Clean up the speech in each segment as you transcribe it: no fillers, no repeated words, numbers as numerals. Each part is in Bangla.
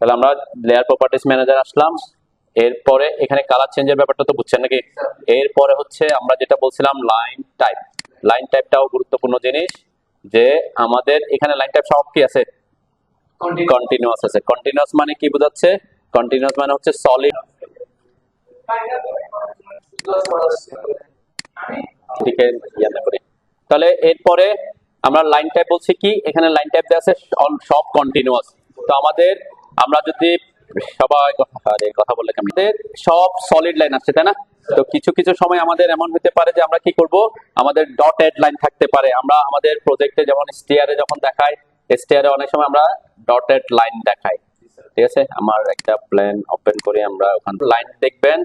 তাহলে আমরা লেয়ার প্রপার্টিজ ম্যানেজার আসলাম। এরপরে এখানে কালার চেঞ্জের ব্যাপারটা তো বুঝছেন নাকি? এরপরে হচ্ছে আমরা যেটা বলছিলাম লাইন টাইপ। লাইন টাইপটাও গুরুত্বপূর্ণ জিনিস, যে আমাদের এখানে লাইন টাইপ সব কি আছে? কন্টিনিউয়াস আছে। কন্টিনিউয়াস মানে কি বোঝাচ্ছে? কন্টিনিউয়াস মানে হচ্ছে সলিড। তাহলে এরপরে আমরা লাইন টাইপ বলছি কি, এখানে লাইন টাইপ দেওয়া আছে সব কন্টিনিউয়াস। তো আমাদের আমরা যদি সবাই কথা বললে আমাদের সব সলিড লাইন আসছে, তাই না? তো কিছু কিছু সময় আমাদের এমন হতে পারে যে আমরা কি করব, আমাদের ডটেড লাইন থাকতে পারে। আমরা আমাদের প্রজেক্টে যেমন স্টিয়ারে যখন দেখাই, স্টিয়ারে অনেক সময় আমরা ডটেড লাইন দেখাই। ঠিক আছে, আমার একটা প্ল্যান ওপেন করে আমরা ওখানে লাইন দেখবেন,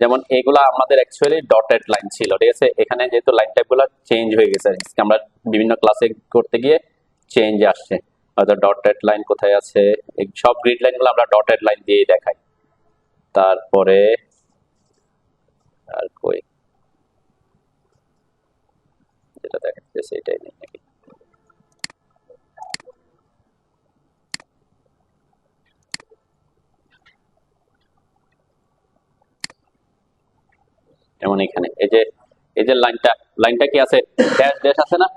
যেমন এগুলা আমাদের অ্যাকচুয়ালি ডটেড লাইন ছিল। ঠিক আছে, এখানে যেহেতু লাইন টাইপগুলো চেঞ্জ হয়ে গেছে, আমরা বিভিন্ন ক্লাসে করতে গিয়ে চেঞ্জ আসছে। হয়তো ডটেড লাইন কোথায় আছে, সব গ্রিড লাইনগুলো আমরা ডটেড লাইন দিয়ে দেখাই। তারপরে আর কই যেটা দেখাচ্ছে সেটাই নেই নাকি? যেমন এখানে এই যে লাইনটা কি আছে, ড্যাশ ড্যাশ আছে না?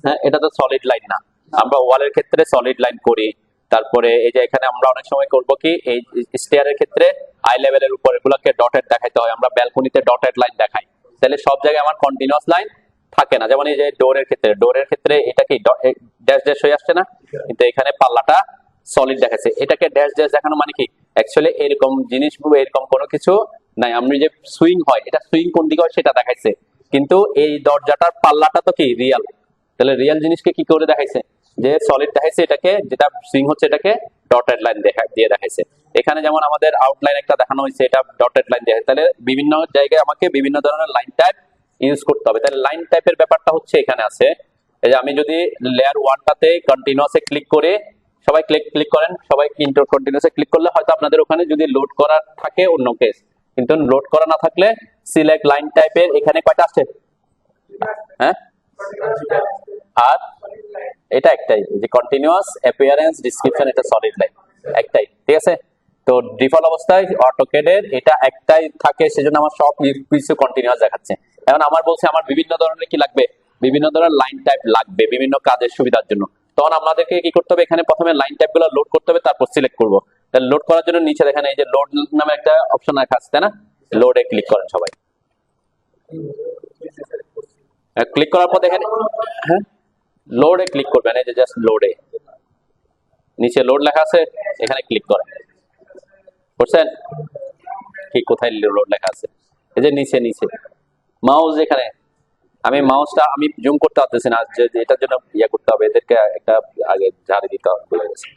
হ্যাঁ, এটা তো সলিড লাইন না। আমরা ওয়ালের ক্ষেত্রে সলিড লাইন করি। তারপরে এই যে এখানে আমরা অনেক সময় করব কি, এই স্টেয়ারের ক্ষেত্রে আই লেভেলের উপর এগুলোকে ডটেড দেখাইতে হয়, আমরা ব্যালকনিতে ডটেড লাইন দেখাই। তাহলে সব জায়গায় আমার কন্টিনিউয়াস লাইন থাকে না। যেমন এই যে ডোরের ক্ষেত্রে এটা কি ড্যাশ ড্যাশ হয়ে আসছে না, কিন্তু এখানে পাল্লাটা সলিড দেখাচ্ছে। এটাকে ড্যাশ ড্যাশ দেখানো মানে কি, অ্যাকচুয়ালি এরকম জিনিস, এরকম কোনো কিছু নাই। আমি যে সুইং হয়, এটা সুইং কোন দিকে হয় সেটা দেখাইছে, কিন্তু এই দরজাটার পাল্লাটা তো কি রিয়াল। তাহলে রিয়াল জিনিসকে কি করে দেখাইছে, যে সলিড দেখাইছে, এটাকে যেটা সুইং হচ্ছে এটাকে ডটেড লাইন দিয়ে দেখাইছে। এখানে যেমন আমাদের আউটলাইন একটা দেখানো হয়েছে, এটা ডটেড লাইন দেখাইছে। তাহলে বিভিন্ন জায়গায় আমাকে বিভিন্ন ধরনের লাইন টাইপ ইউজ করতে হবে। তাহলে লাইন টাইপের ব্যাপারটা হচ্ছে এখানে আছে। এই যে আমি যদি লেয়ার ওয়ানটাতে কন্টিনিউয়াসে ক্লিক করে, সবাই ক্লিক করেন, সবাই কন্টিনিউয়াসে ক্লিক করলে হয়তো আপনাদের ওখানে যদি লোড করা থাকে অন্য কেস, কিন্তু লোড করা না থাকলে সিলেক্ট লাইন টাইপের এখানে কয়টা আছে? হ্যাঁ, আর এটা একটাই, যে কন্টিনিউয়াস অ্যাপিয়ারেন্স ডেসক্রিপশন, এটা সলিড লাইন একটাই। ঠিক আছে, তো ডিফল্ট অবস্থায় অটোক্যাডের এটা একটাই থাকে, সেজন্য আমার সব কিছু কন্টিনিউয়াস দেখাচ্ছে। এখন আমার বলছে আমার বিভিন্ন ধরনের কি লাগবে, বিভিন্ন ধরনের লাইন টাইপ লাগবে বিভিন্ন কাজের সুবিধার জন্য। তখন আমাদেরকে কি করতে হবে, এখানে প্রথমে লাইন টাইপ গুলো লোড করতে হবে, তারপর সিলেক্ট করবো। তাহলে লোড করার জন্য নিচে দেখেন এই যে লোড নামে একটা অপশন রাখা আছে, তাই না? লোডে ক্লিক করেন সবাই। ক্লিক করার পর দেখেন, হ্যাঁ লোডে ক্লিক করবেন, এই যে জাস্ট লোডে, নিচে লোড লেখা আছে, এখানে ক্লিক করেন। বুঝছেন কি কোথায় লোড লেখা আছে? এই যে নিচে নিচে মাউস, এখানে আমি মাউসটা আমি জুম করতে পারতেছি না, যে এটার জন্য ইয়ে করতে হবে, এদেরকে একটা আগে ঝাড়ি দিতে হবে, ভুলে গেছি।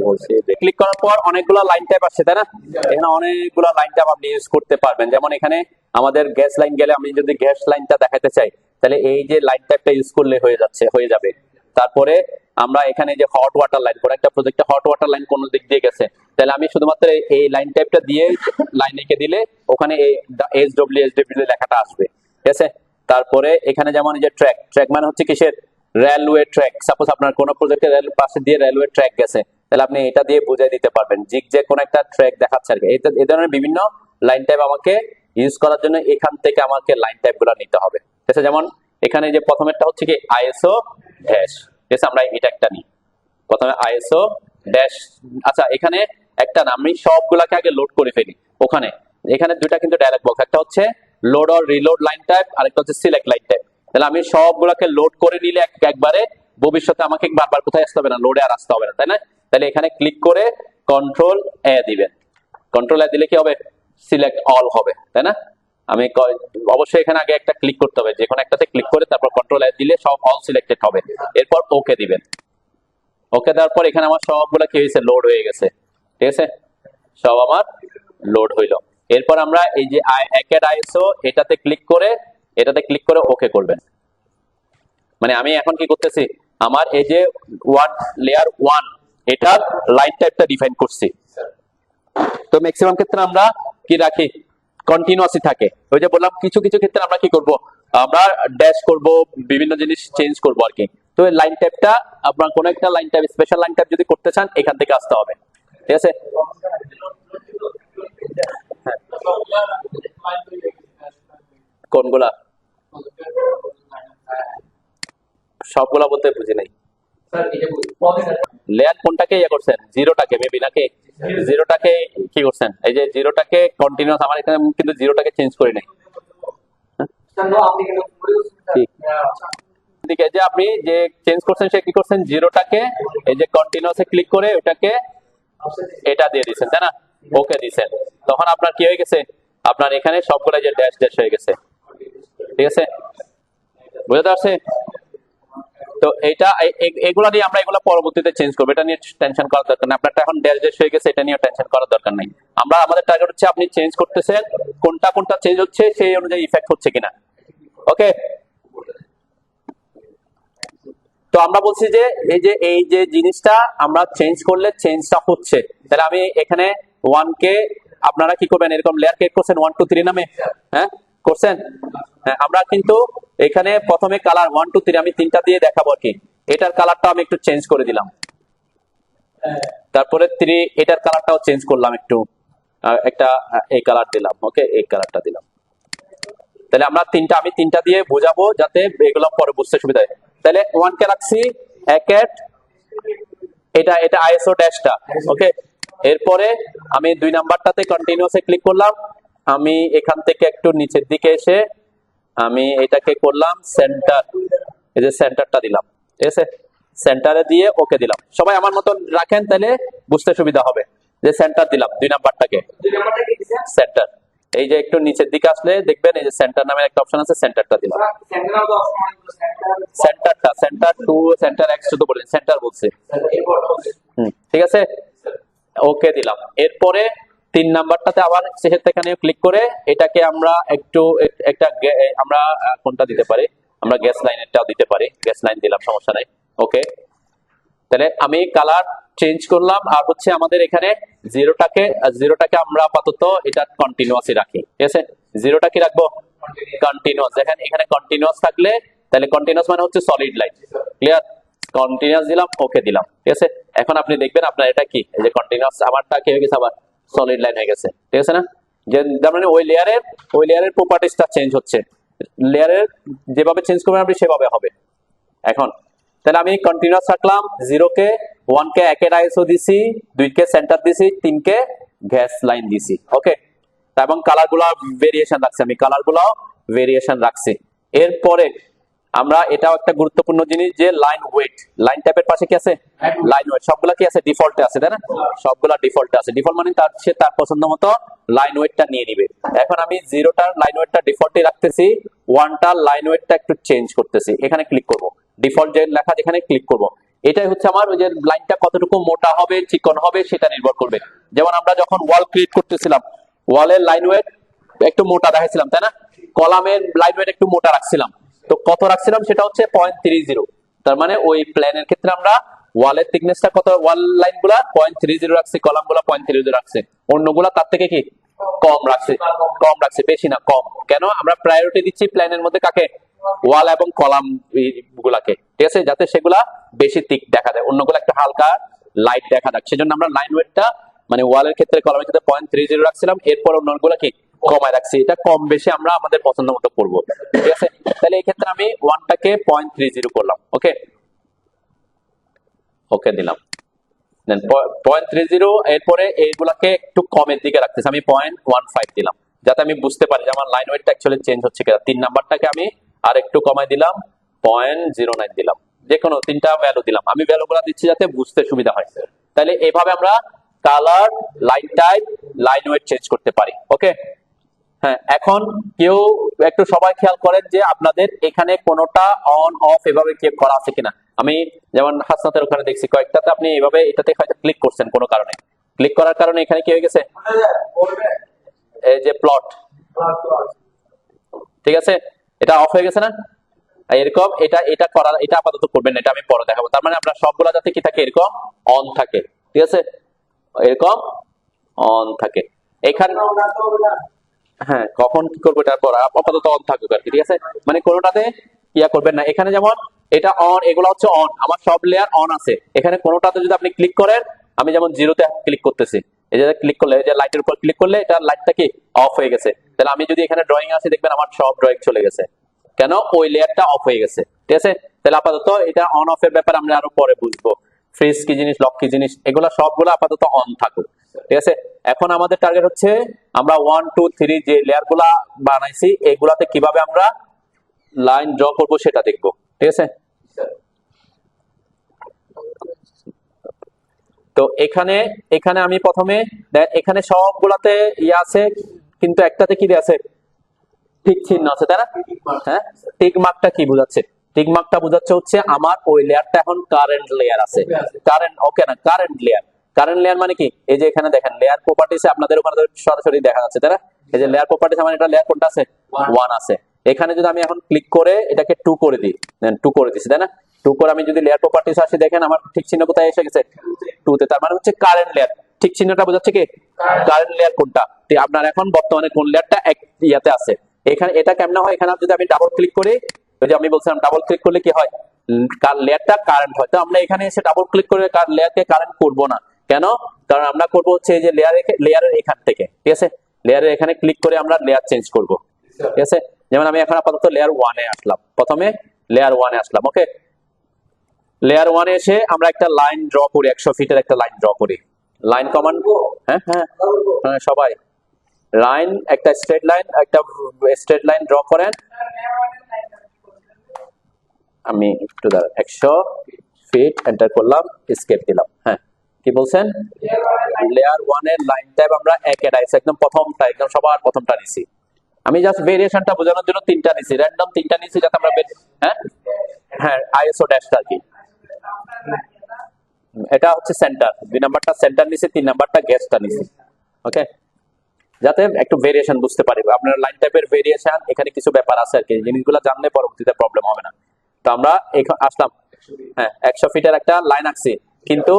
বলছি ক্লিক করার পর অনেকগুলো লাইন টাইপ আসছে, তাই না? এখানে অনেকগুলো লাইন টাইপ আপনি ইউজ করতে পারবেন। যেমন এখানে আমাদের গ্যাস লাইন গেলে, আমি যদি গ্যাস লাইনটা দেখাতে চাই, তাহলে এই যে লাইন টাইপটা ইউজ করলে হয়ে যাবে। তারপরে আমরা এখানে যে হট ওয়াটার লাইন, কোন একটা প্রজেক্টে হট ওয়াটার লাইন কোন দিক দিয়ে গেছে, তাহলে আমি শুধুমাত্র এই লাইন টাইপটা দিয়ে লাইন এঁকে দিলে ওখানে এসডব্লিউ লেখাটা আসবে। ঠিক আছে, তারপরে এখানে যেমন এই যে ট্র্যাক মানে হচ্ছে কিসের, রেলওয়ে ট্র্যাক। সাপোজ আপনার কোন প্রজেক্টে রেল পাশে দিয়ে রেলওয়ে ট্র্যাক গেছে, তাহলে আপনি এটা দিয়ে বুঝাই দিতে পারবেন, জিগজ্যাগ কোন একটা ট্র্যাক দেখাচ্ছে আর কি। এই ধরনের বিভিন্ন লাইন টাইপ আমাকে ইউজ করার জন্য এখান থেকে আমাকে লাইন টাইপ গুলো নিতে হবে। ঠিক আছে, যেমন এখানে যে প্রথমেরটা হচ্ছে কি আইএসও ড্যাশ। ঠিক আছে, আমরা এটা একটা নিই প্রথমে, আইএসও ড্যাশ। আচ্ছা, এখানে একটা না, আমি সবগুলাকে আগে লোড করে ফেলি। এখানে দুইটা কিন্তু ডায়ালগ বক্স, একটা হচ্ছে load or reload line type, আর একটা হচ্ছে সিলেক্ট লাইন টাইপ। তাহলে আমি সবগুলাকে লোড করে নিলে একবারে ভবিষ্যতে আমাকে বারবার কোথায় আসতে হবে না, লোডে আর আসতে হবে না, তাই না? তাহলে এখানে ক্লিক করে কন্ট্রোল এ দিবেন। কন্ট্রোল এ দিলে কি হবে, সিলেক্ট অল হবে, তাই না? আমি অবশ্যই এখানে আগে একটা ক্লিক করতে হবে, যে কোনো একটাতে ক্লিক করে তারপর কন্ট্রোল এ দিলে সব অল সিলেক্টেড হবে। এরপর ওকে দিবেন। ওকে দেওয়ার পর এখানে আমার সবগুলো কি হয়েছে, লোড হয়ে গেছে। ঠিক আছে, সব আমার লোড হইলো। এরপর আমরা এই যে অ্যাড আইএসও এটাতে ক্লিক করে ওকে করবেন। মানে আমি এখন কি করতেছি, আমার এই যে লেয়ার 1 এটার লাইন টাইপটা ডিফাইন করছি। তো ম্যাক্সিমাম ক্ষেত্রে আমরা কি রাখি, কন্টিনিউয়াসই থাকে। ওই যে বললাম কিছু কিছু ক্ষেত্রে আমরা কি করব, আমরা ড্যাশ করব, বিভিন্ন জিনিস চেঞ্জ করব আর কি। তো এই লাইন ট্যাপটা আপনার কোন একটা line tap, special line tap যদি করতে চান এখান থেকে আসতে হবে, ঠিক আছে? হ্যাঁ। কোনগুলা? সবগুলা বলতে বুঝি নাই। লেয়ার কোনটাকে ইয়ে করছেন? জিরোটাকে মেবি নাকি? জিরোটাকে কি করছেন? এই যে জিরোটাকে কন্টিনিউয়াস, আমার এখানে কিন্তু জিরোটাকে চেঞ্জ করি নাই। দিকে যে আপনি যে চেঞ্জ করছেন সে কি করছেন, জিরোটাকে এই যে কন্টিনিউয়াসে ক্লিক করে ওটাকে এটা দিয়ে দিয়েছেন, তাই না? ওকে দিয়েছেন, তখন আপনার কি হয়ে গেছে, আপনার এখানে সবগুলা যে ড্যাশ ড্যাশ হয়ে গেছে, ঠিক আছে? বুঝতে পারছে? তো এইটা এগুলা নিয়ে আমরা এগুলা পরবর্তীতে চেঞ্জ করবো, এটা নিয়ে টেনশন করার দরকার নেই। আপনারটা এখন ড্যাশ ড্যাশ হয়ে গেছে, এটা নিয়ে টেনশন করার দরকার নেই। আমরা আমাদের টার্গেট হচ্ছে আপনি চেঞ্জ করতেছেন, কোনটা কোনটা চেঞ্জ হচ্ছে সেই অনুযায়ী ইফেক্ট হচ্ছে কিনা। ওকে, তো আমরা বলছি যে এই যে জিনিসটা আমরা চেঞ্জ করলে চেঞ্জটা হচ্ছে, তাহলে আমি এখানে 1 কে আপনারা কি করবেন, এরকম লেয়ার ক্রিয়েট করছেন 1 2 3 নামে, হ্যাঁ করছেন? হ্যাঁ, আমরা কিন্তু এখানে প্রথমে কালার 1 2 3 আমি 3টা দিয়ে দেখাবো আর কি। এটার কালারটা আমি একটু চেঞ্জ করে দিলাম, তারপরে 3 এটার কালারটাও চেঞ্জ করলাম একটু, একটা এই কালার দিলাম, ওকে এই কালারটা দিলাম। তাহলে আমরা আমি 3টা দিয়ে বোঝাবো যাতে এগুলো পরে বুঝতে সুবিধা হয়। তাহলে 1 কে রাখছি, একেট এটা আইএসও ড্যাশটা, ওকে। এরপরে আমি 2 নাম্বারটাতে কন্টিনিউয়াসে ক্লিক করলাম, আমি এখান থেকে একটু নিচের দিকে এসে আমি এটাকে করলাম সেন্টার, এই যে সেন্টারটা দিলাম, ঠিক আছে? সেন্টারে দিয়ে ওকে দিলাম। সবাই আমার মতন রাখেন, তাহলে বুঝতে সুবিধা হবে। যে সেন্টার দিলাম 2 নাম্বারটাকে সেন্টার, এই যে একটু নিচের দিকে আসলে দেখবেন এই যে সেন্টার নামে একটা অপশন আছে, সেন্টারটা দিলাম। সেন্টারটা সেন্টার 2 সেন্টার x শুধু বলেন, সেন্টার বলছে, ঠিক আছে? ওকে দিলাম। এরপরে 3 নাম্বারটাতে আবার সেখানে ক্লিক করে এটাকে আমরা একটু একটা আমরা কোনটা দিতে পারি, আমরা গ্যাস লাইনেরটাও দিতে পারি, গ্যাস লাইন দিলাম, সমস্যা নাই। ওকে, তাহলে আমি কালার চেঞ্জ করলাম। আর হচ্ছে আমাদের এখানে জিরোটাকে আমরা আপাতত এটা কন্টিনিউয়াসই রাখি, ঠিক আছে? জিরোটা কি রাখবো? কন্টিনিউয়াস। দেখেন এখানে কন্টিনিউয়াস থাকলে, তাহলে কন্টিনিউয়াস মানে হচ্ছে সলিড লাইন, ক্লিয়ার? কন্টিনিউয়াস দিলাম, ওকে দিলাম, ঠিক আছে? এখন আপনি দেখবেন আপনার এটা কি, এই যে কন্টিনিউয়াস আমারটা কি হয়ে গেছে, আবার সলিড লাইন হয়ে গেছে, ঠিক আছে না? যে তার মানে ওই লেয়ারের প্রপার্টিসটা চেঞ্জ হচ্ছে, লেয়ারের যেভাবে চেঞ্জ করবেন আপনি সেভাবে হবে। এখন তাহলে আমি কন্টিনিউয়াস রাখলাম, 0 কে 1 কে একের আইএসও দিছি, 2 কে সেন্টার দিছি, 3 কে গ্যাস লাইন দিছি, ওকে। এবং কালার গুলো ভেরিয়েশন রাখছি, আমি কালার গুলো ভেরিয়েশন রাখছি। এরপরে আমরা এটাও একটা গুরুত্বপূর্ণ জিনিস যে লাইন ওয়েট, লাইন ট্যাপের পাশে কি আছে? Line weight. সবগুলা কি আছে? ডিফল্টে আছে, তাই না? সবগুলা ডিফল্টে আছে। ডিফল্ট মানে তার পছন্দ মতো লাইন ওয়েটটা নিয়ে নিবে। এখন আমি 0টার লাইন ওয়েটটা ডিফল্টে রাখতেছি, 1টার লাইন ওয়েটটা একটু চেঞ্জ করতেছি, এখানে ক্লিক করব, ডিফল্ট যে লেখা যেখানে ক্লিক করব। এটাই হচ্ছে আমার ওই যে লাইনটা কতটুকু মোটা হবে চিকন হবে সেটা নির্ভর করবে। যেমন আমরা যখন ওয়াল ক্রিয়েট করতেছিলাম, ওয়ালের লাইন ওয়েট একটু মোটা দেখাইছিলাম, তাই না? কলামের লাইন ওয়েট একটু মোটা রাখছিলাম, তো কত রাখছিলাম সেটা হচ্ছে 0.30। তার মানে ওই প্ল্যানের ক্ষেত্রে আমরা ওয়ালের থিকনেসটা কত, ওয়াল লাইন গুলা 0.30 রাখছি, কলাম গুলা 0.30 রাখছে, অন্যগুলা তার থেকে কি কম রাখছে, বেশি না কম। কেন? আমরা প্রায়োরিটি দিচ্ছি প্ল্যানের মধ্যে কাকে? ওয়াল এবং কলাম গুলাকে, ঠিক আছে? যাতে সেগুলা বেশি থিক দেখা যায়, অন্যগুলা একটু হালকা লাইট দেখা যাক, সেজন্য আমরা লাইন ওয়েটটা মানে ওয়ালের ক্ষেত্রে কলামের ক্ষেত্রে 0.30 রাখছিলাম, এরপর অন্যগুলা কি কমায় রাখছি। এটা কম বেশি আমরা আমাদের পছন্দ মতো করবো, ঠিক আছে? তাহলে এই ক্ষেত্রে আমি 1টাকে 0.30 করলাম, ওকে ওকে দিলাম, দেন 0.30। এরপরে এইগুলাকে একটু কমের দিকে রাখতেছি, আমি 0.15 দিলাম, যাতে আমি বুঝতে পারি যে আমার লাইন ওয়েটটা অ্যাকচুয়ালি চেঞ্জ হচ্ছে কিনা। 3 নাম্বারটাকে আমি আর একটু কমাই দিলাম, 0.09 দিলাম, যে কোনো 3টা ভ্যালু দিলাম। আমি ভ্যালুগুলো দিচ্ছি যাতে বুঝতে সুবিধা হয়। তাহলে এইভাবে আমরা colour, line type, line weight change করতে পারি, ওকে। হ্যাঁ, এখন কেউ একটু সবাই খেয়াল করেন যে আপনাদের এখানে কোনোটা অন অফ এভাবে করা আছে কিনা। আমি যেমন হাসনাতের ওখানে দেখছি কয়েকটাতে আপনি এইভাবে এটাতে হয়তো ক্লিক করছেন কোনো কারণে, ক্লিক করার কারণে এখানে কি হয়ে গেছে, এই যে প্লট, ঠিক আছে, এটা অফ হয়ে গেছে না? এরকম এটা করা, এটা আপাতত করবেন না, এটা আমি পরে দেখাবো। তার মানে আপনার সবগুলা যাতে কি থাকে, এরকম অন থাকে, ঠিক আছে, এরকম অন থাকে। এখানে হ্যাঁ, কখন কি করবো তারপর আপাতত অন থাকুক আর কি, ঠিক আছে? মানে কোনোটাতে ইয়া করবেন না। এখানে যেমন এটা অন, এগুলো হচ্ছে অন, আমার সব লেয়ার অন আছে। এখানে কোনোটাতে যদি আপনি ক্লিক করেন, আমি যেমন জিরোতে ক্লিক করতেছি, এই যে ক্লিক করলে, এই যে লাইটের উপর ক্লিক করলে এটা লাইটটা কি অফ হয়ে গেছে। তাহলে আমি যদি এখানে ড্রয়িং আছে দেখবেন আমার সব ড্রয়িং চলে গেছে, কেন ওই লেয়ারটা অফ হয়ে গেছে। ঠিক আছে, তাহলে আপাতত এটা অন অফ এর ব্যাপারে আমরা আরো পরে বুঝবো। ফ্রিজ কি জিনিস, লক কি জিনিস, এগুলা সবগুলো আপাতত অন থাকুক। ঠিক আছে, এখন আমাদের টার্গেট হচ্ছে আমরা 1 2 3 যে লেয়ার গুলা বানাইছি এগুলাতে কিভাবে আমরা লাইন ড্র করব সেটা দেখবো। ঠিক আছে, তো এখানে এখানে আমি প্রথমে এখানে সবগুলাতে ইয়ে আছে, কিন্তু একটাতে কি আছে টিক চিহ্ন আছে, তাই না? হ্যাঁ, টিক মার্কটা কি বোঝাচ্ছে? টিক মার্কটা বোঝাচ্ছে হচ্ছে আমার ওই লেয়ারটা এখন কারেন্ট লেয়ার আছে। কারেন্ট ওকে না, কারেন্ট লেয়ার। কারেন্ট লেয়ার মানে কি, এই যে এখানে দেখেন লেয়ার প্রপার্টিসে আপনাদের ওখানে সরাসরি দেখা যাচ্ছে, তাই না? এই যে লেয়ার প্রপার্টিস, আমার এটা লেয়ার কোনটা আছে, 1 আছে। এখানে যদি আমি এখন ক্লিক করে এটাকে 2 করে দিই, 2 করে দিছি, তাই না? 2 করে আমি যদি লেয়ার প্রপার্টিস আসি, দেখেন আমার ঠিক চিহ্ন কোথায় এসে গেছে, 2 তে। তার মানে হচ্ছে কারেন্ট লেয়ার। ঠিক চিহ্নটা বোঝাচ্ছে কি কারেন্ট লেয়ার কোনটা। আপনার এখন বর্তমানে কোন লেয়ারটা এক ইয়াতে আছে। এখানে এটা কেমন হয়, এখানে যদি আমি ডাবল ক্লিক করি, ওই যে আমি বলছিলাম ডাবল ক্লিক করলে কি হয়, লেয়ারটা কারেন্ট হয়। তো আমরা এখানে এসে ডাবল ক্লিক করে লেয়ারকে কারেন্ট করব না, কেন? কারণ আমরা করব হচ্ছে এই যে লেয়ারের এখান থেকে। ঠিক আছে, লেয়ারের এখানে ক্লিক করে আমরা লেয়ার চেঞ্জ করব। ঠিক আছে, যেমন আমি এখন আপাতত লেয়ার 1 এ আসলাম, প্রথমে লেয়ার 1 এ আসলাম। ওকে, লেয়ার 1 এ এসে আমরা একটা লাইন ড্র করি, 100 ফিটের একটা লাইন ড্র করি। লাইন কমান্ড, হ্যাঁ হ্যাঁ হ্যাঁ সবাই লাইন, একটা স্ট্রেট লাইন ড্র করেন। আমি একটু দাঁড়ান, 100 ফিট এন্টার করলাম, এসকেপ দিলাম। হ্যাঁ, কি বলছেন? লেয়ার 1 এর লাইন টাইপ আমরা একটা একদম প্রথমটা, একদম সবার প্রথমটা নিছি। আমি জাস্ট ভেরিয়েশনটা বোঝানোর জন্য 3টা নিছি, র্যান্ডম 3টা নিছি যাতে আমরা হ্যাঁ হ্যাঁ আইএসও ড্যাশটা কি, এটা হচ্ছে সেন্টার, 2 নাম্বারটা সেন্টার নিছি, 3 নাম্বারটা গ্যাসটা নিছি। ওকে, যাতে একটু ভেরিয়েশন বুঝতে পারি, আপনার লাইন টাইপের ভেরিয়েশন এখানে কিছু ব্যাপার আছে আর কি, জিনিসগুলো জানলে পরবর্তীতে প্রবলেম হবে না। তো আমরা এখানে আসলাম, হ্যাঁ 100 ফিটের একটা লাইন আঁকছি, কিন্তু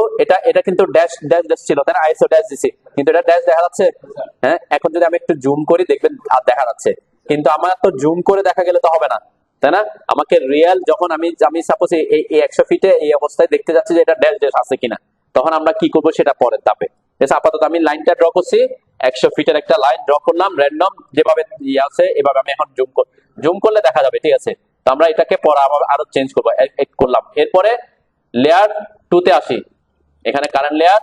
এটা কিন্তু ড্যাশ ড্যাশ ড্যাশ ছিল, তাই না? আইএসও ড্যাশ দিছি, কিন্তু এটা ড্যাশ দেখা যাচ্ছে। হ্যাঁ, এখন যদি আমি একটু জুম করি দেখবেন আর দেখা যাচ্ছে, কিন্তু আমার তো জুম করে দেখা গেলে তো হবে না, তাই না? আমাকে রিয়েল যখন আমি সাপোজ এই 100 ফিটে এই অবস্থায় দেখতে যাচ্ছি যে এটা ড্যাশ ড্যাশ আছে কিনা, তখন আমরা কি করবো সেটা পরের ধাপে। আপাতত আমি লাইনটা ড্র করছি, 100 ফিটের একটা লাইন ড্র করলাম র্যান্ডম, যেভাবে ইয়ে আছে এভাবে আমি এখন জুম করলে দেখা যাবে। ঠিক আছে, তো আমরা এটাকে পরে আরো চেঞ্জ করবো, করলাম। এরপরে লেয়ার 2 তে আসি, এখানে কারেন্ট লেয়ার